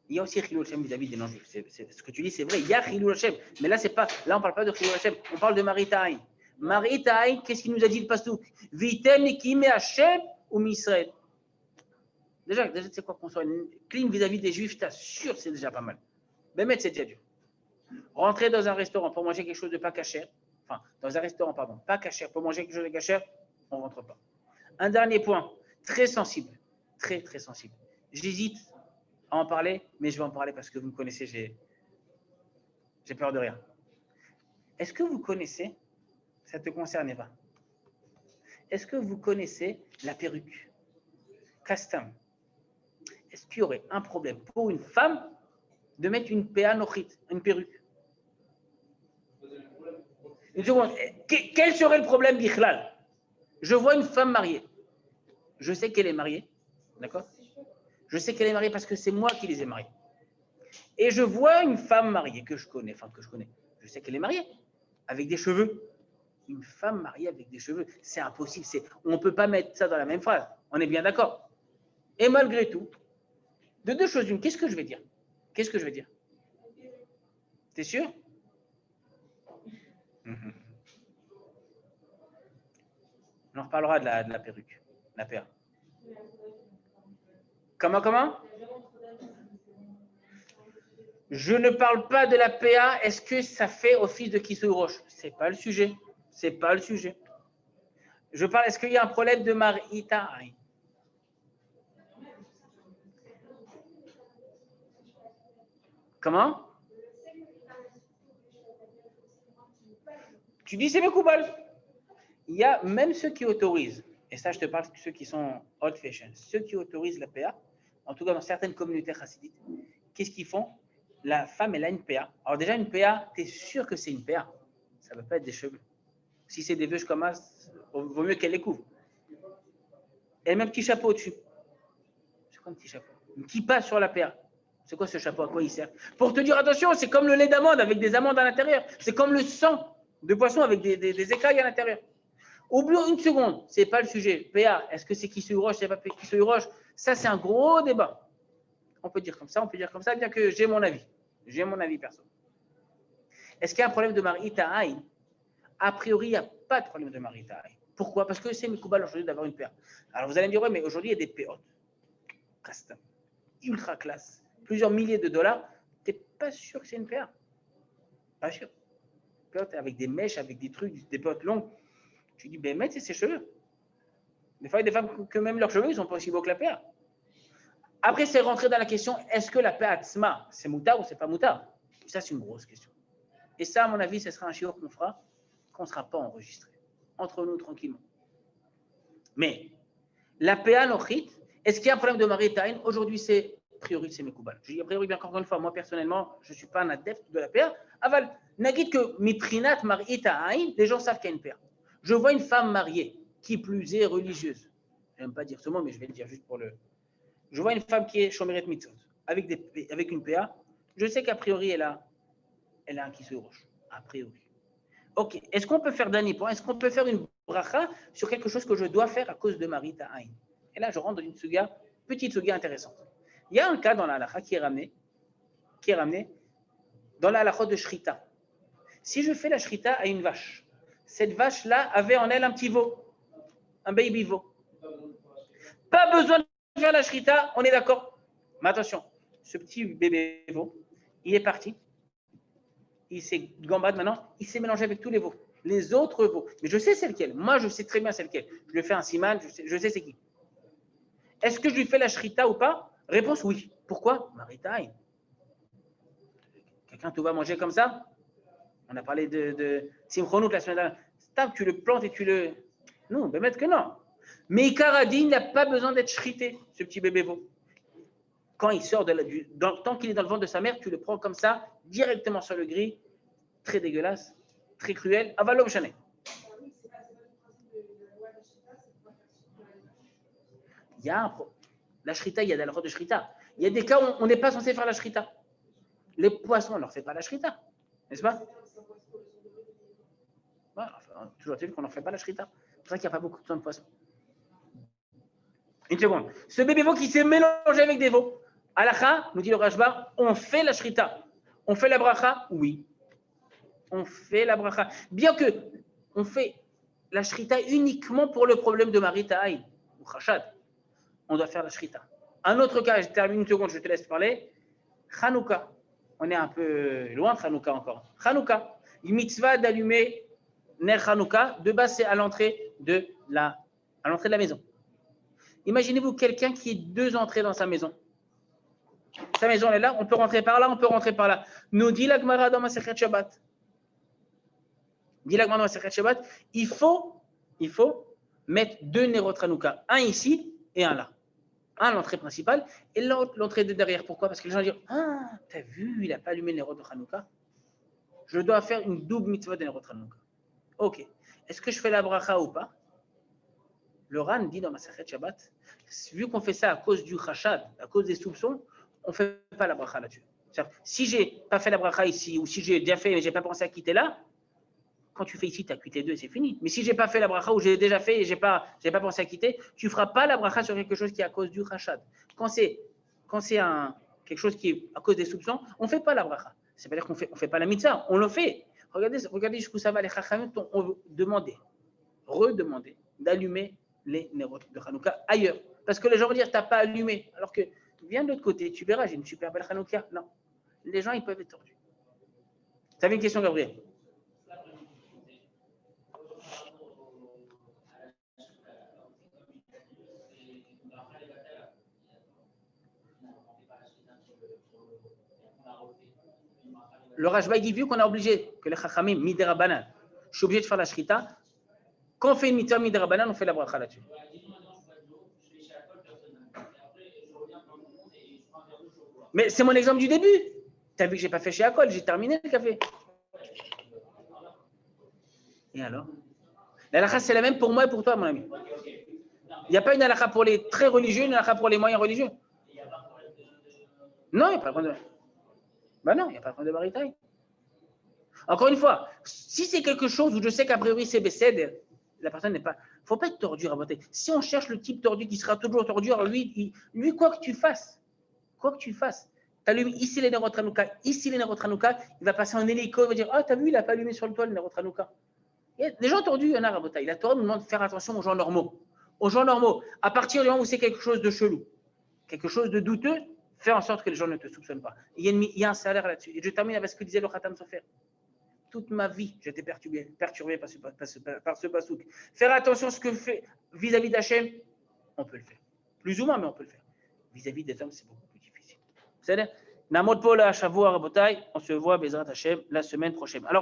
il y a aussi Chilul Hashem vis-à-vis des non-juifs. Ce que tu dis, c'est vrai, il y a Chilul Hashem, mais là, on ne parle pas de Chilul Hashem, on parle de Maritaïn. Maritaïn, qu'est-ce qu'il nous a dit le pastouk? Vitem Nikime Hashem ou Misraël. Déjà, c'est quoi qu'on soit clean vis-à-vis des juifs, je t'assure, c'est déjà pas mal. Mais c'est déjà dur. Rentrer dans un restaurant pour manger quelque chose de pas cachère, dans un restaurant, pas cachère, pour manger quelque chose de cachère, on ne rentre pas. Un dernier point, très sensible, très, très sensible. J'hésite à en parler, mais je vais en parler parce que vous me connaissez, j'ai peur de rien. Est-ce que vous connaissez, ça ne te concerne pas, est-ce que vous connaissez la perruque? Custom. Est-ce qu'il y aurait un problème pour une femme de mettre une PA nochit, une perruque? Une seconde. Quel serait le problème d'Ichlal? Je vois une femme mariée. Je sais qu'elle est mariée. D'accord? Je sais qu'elle est mariée parce que c'est moi qui les ai mariés. Et je vois une femme mariée que je connais. Je sais qu'elle est mariée avec des cheveux. Une femme mariée avec des cheveux, c'est impossible. On ne peut pas mettre ça dans la même phrase. On est bien d'accord? Et malgré tout, de deux choses une, qu'est-ce que je vais dire? T'es sûr? On en reparlera de la perruque, la PA. Comment? Je ne parle pas de la PA. Est-ce que ça fait office de Kisui Roche? C'est pas le sujet. Je parle, est-ce qu'il y a un problème de Marita? Comment? Tu dis c'est Mekoubal. Il y a même ceux qui autorisent, et ça je te parle de ceux qui sont old fashion, ceux qui autorisent la PA, en tout cas dans certaines communautés chassidites, qu'est-ce qu'ils font? La femme, elle a une PA. Alors déjà, une PA, tu es sûr que c'est une PA. Ça ne veut pas être des cheveux. Si c'est des veuches comme ça, vaut mieux qu'elle les couvre. Elle met un petit chapeau au-dessus. C'est quoi un petit chapeau? Une kippa sur la PA. C'est quoi ce chapeau? À quoi il sert? Pour te dire, attention, c'est comme le lait d'amande avec des amandes à l'intérieur. C'est comme le sang de poisson avec des écailles à l'intérieur. Oublie une seconde, ce n'est pas le sujet. PA, est-ce que c'est Kisui Roche, c'est pas Kisui Roche? Ça, c'est un gros débat. On peut dire comme ça, bien que j'ai mon avis. J'ai mon avis perso. Est-ce qu'il y a un problème de Marita Aïn? A priori, il n'y a pas de problème de Marita Aïn. Pourquoi? Parce que c'est Mekoubal aujourd'hui d'avoir une PA. Alors vous allez me dire, ouais, mais aujourd'hui, il y a des PA custom, ultra classe, plusieurs milliers de dollars. Tu n'es pas sûr que c'est une PA? Pas sûr. PA avec des mèches, avec des trucs, des PA longues. Tu dis, ben, mettez ses cheveux. Des fois, il y a des femmes que même leurs cheveux, ils ne sont pas aussi beaux que la PA. Après, c'est rentrer dans la question, est-ce que la PA Tzma, c'est moutard ou c'est pas moutard? Ça, c'est une grosse question. Et ça, à mon avis, ce sera un shiur qu'on fera, qu'on ne sera pas enregistré. Entre nous, tranquillement. Mais, la PA Nochit, est-ce qu'il y a un problème de Maritaïn? Aujourd'hui, a priori, c'est Mekoubal. Je dis a priori, bien encore une fois, moi, personnellement, je ne suis pas un adepte de la PA. Aval, Nagit que Miprinat Maritaïn, les gens savent qu'il y a une PA. Je vois une femme mariée, qui plus est religieuse. Je n'aime pas dire ce mot, mais je vais le dire juste pour le... Je vois une femme qui est Shomeret Mitzvot, avec une PA. Je sais qu'a priori, elle a un Kisui Roche. A priori. Ok, est-ce qu'on peut faire d'un point? Est-ce qu'on peut faire une bracha sur quelque chose que je dois faire à cause de Marita Aïn? Et là, je rentre dans une petite suga intéressante. Il y a un cas dans la halakha qui est ramené dans la halakha de Shrita. Si je fais la Shrita à une vache, cette vache-là avait en elle un petit veau, un baby veau. Pas besoin de faire la Shrita, on est d'accord. Mais attention, ce petit bébé veau, il est parti. Il s'est gambade maintenant, il s'est mélangé avec tous les veaux, les autres veaux. Mais je sais c'est lequel. Moi, je sais très bien c'est lequel. Je lui fais un siman, je sais c'est qui. Est-ce que je lui fais la shrita ou pas? Réponse oui. Pourquoi? Marita. Quelqu'un te va manger comme ça? On a parlé de Simchonout la semaine dernière. Stop, tu le plantes et tu le. Non, ben mettre que non. Mais Ikaradi n'a pas besoin d'être shrité, ce petit bébé veau. Quand il sort tant qu'il est dans le ventre de sa mère, tu le prends comme ça, directement sur le grill. Très dégueulasse, très cruel. Avalom Chané. Il y a la shrita, il y a des halachot de shrita. Il y a des cas où on n'est pas censé faire la shrita. Les poissons, on ne leur fait pas la shrita, n'est-ce pas? Toujours est-il qu'on ne leur fait pas la shrita. C'est pour ça qu'il n'y a pas beaucoup de poissons. Une seconde. Ce bébé veau qui s'est mélangé avec des veaux. Halakha, nous dit le Rashba, on fait la shrita. On fait la bracha? Oui. On fait la bracha. Bien que on fait la shrita uniquement pour le problème de Marita Aïn ou Chashad. On doit faire la shrita. Un autre cas, je termine une seconde, je te laisse parler. Hanouka. On est un peu loin de Hanouka encore. Hanouka. Une mitzvah d'allumer Ner Hanouka. De base, c'est à l'entrée de la maison. Imaginez-vous quelqu'un qui a deux entrées dans sa maison. Sa maison elle est là, on peut rentrer par là, on peut rentrer par là. Nous dit la Gemara dans Masechet Shabbat. Il faut mettre deux Nerot Hanouka, un ici et un là. Un à l'entrée principale et l'autre l'entrée de derrière. Pourquoi? Parce que les gens disent ah, t'as vu, il n'a pas allumé le Nerot de Hanouka. Je dois faire une double mitzvah de Nerot Hanouka. Ok. Est-ce que je fais la bracha ou pas? Le Ran dit dans Masechet Shabbat, vu qu'on fait ça à cause du Chashad, à cause des soupçons, on ne fait pas la bracha là-dessus. Si je n'ai pas fait la bracha ici, ou si j'ai déjà fait mais je n'ai pas pensé à quitter là, quand tu fais ici, tu as quitté deux, c'est fini. Mais si je n'ai pas fait la bracha ou j'ai déjà fait et je n'ai pas pensé à quitter, tu ne feras pas la bracha sur quelque chose qui est à cause du Chashad. Quand c'est quelque chose qui est à cause des soupçons, on ne fait pas la bracha. Ça veut dire qu'on ne fait pas la mitzvah, on le fait. Regardez jusqu'où ça va. Les chachamim ont demandé, redemandé d'allumer les Nerot de Hanouka ailleurs. Parce que les gens vont dire, tu n'as pas allumé. Alors que, viens de l'autre côté, tu verras, j'ai une super belle Hanouka. Non. Les gens, ils peuvent être tordus. Tu avais une question, Gabriel? Le Rashba dit, vu qu'on a obligé, que les Chachamim, Midera Banan, je suis obligé de faire la Shrita. Quand on fait une mitzvah Midera Banan, on fait la bracha là-dessus. Mais c'est mon exemple du début. Tu as vu que je n'ai pas fait chez Akol, j'ai terminé le café. Et alors? La halakha, c'est la même pour moi et pour toi, mon ami. Il n'y a pas une halakha pour les très religieux, une halakha pour les moyens religieux. Non, il n'y a pas de problème. Ben non, il n'y a pas de problème de maritaï. Encore une fois, si c'est quelque chose où je sais qu'a priori c'est Bessed, la personne n'est pas. Il ne faut pas être tordu à voter. Si on cherche le type tordu qui sera toujours tordu, alors lui, quoi que tu fasses, tu allumes ici les Nerot Hanouka, ici les Nerot Hanouka, il va passer en hélico, il va dire ah, t'as vu, il n'a pas allumé sur le toit les Nerot Hanouka. Les gens tordus, il y en a à Rabotaï. La Torah nous demande de faire attention aux gens normaux. Aux gens normaux, à partir du moment où c'est quelque chose de chelou, quelque chose de douteux, fais en sorte que les gens ne te soupçonnent pas. Il y a un salaire là-dessus. Et je termine avec ce que disait le Khatam Sofer. Toute ma vie, j'étais perturbé par ce pasouk. Faire attention à ce que fait vis-à-vis d'Hachem, on peut le faire. Plus ou moins, mais on peut le faire. Vis-à-vis des hommes, c'est beaucoup plus difficile. C'est-à-dire, Namot Paul à Shavua Rabotai, on se voit Bezrat Hachem la semaine prochaine. Alors,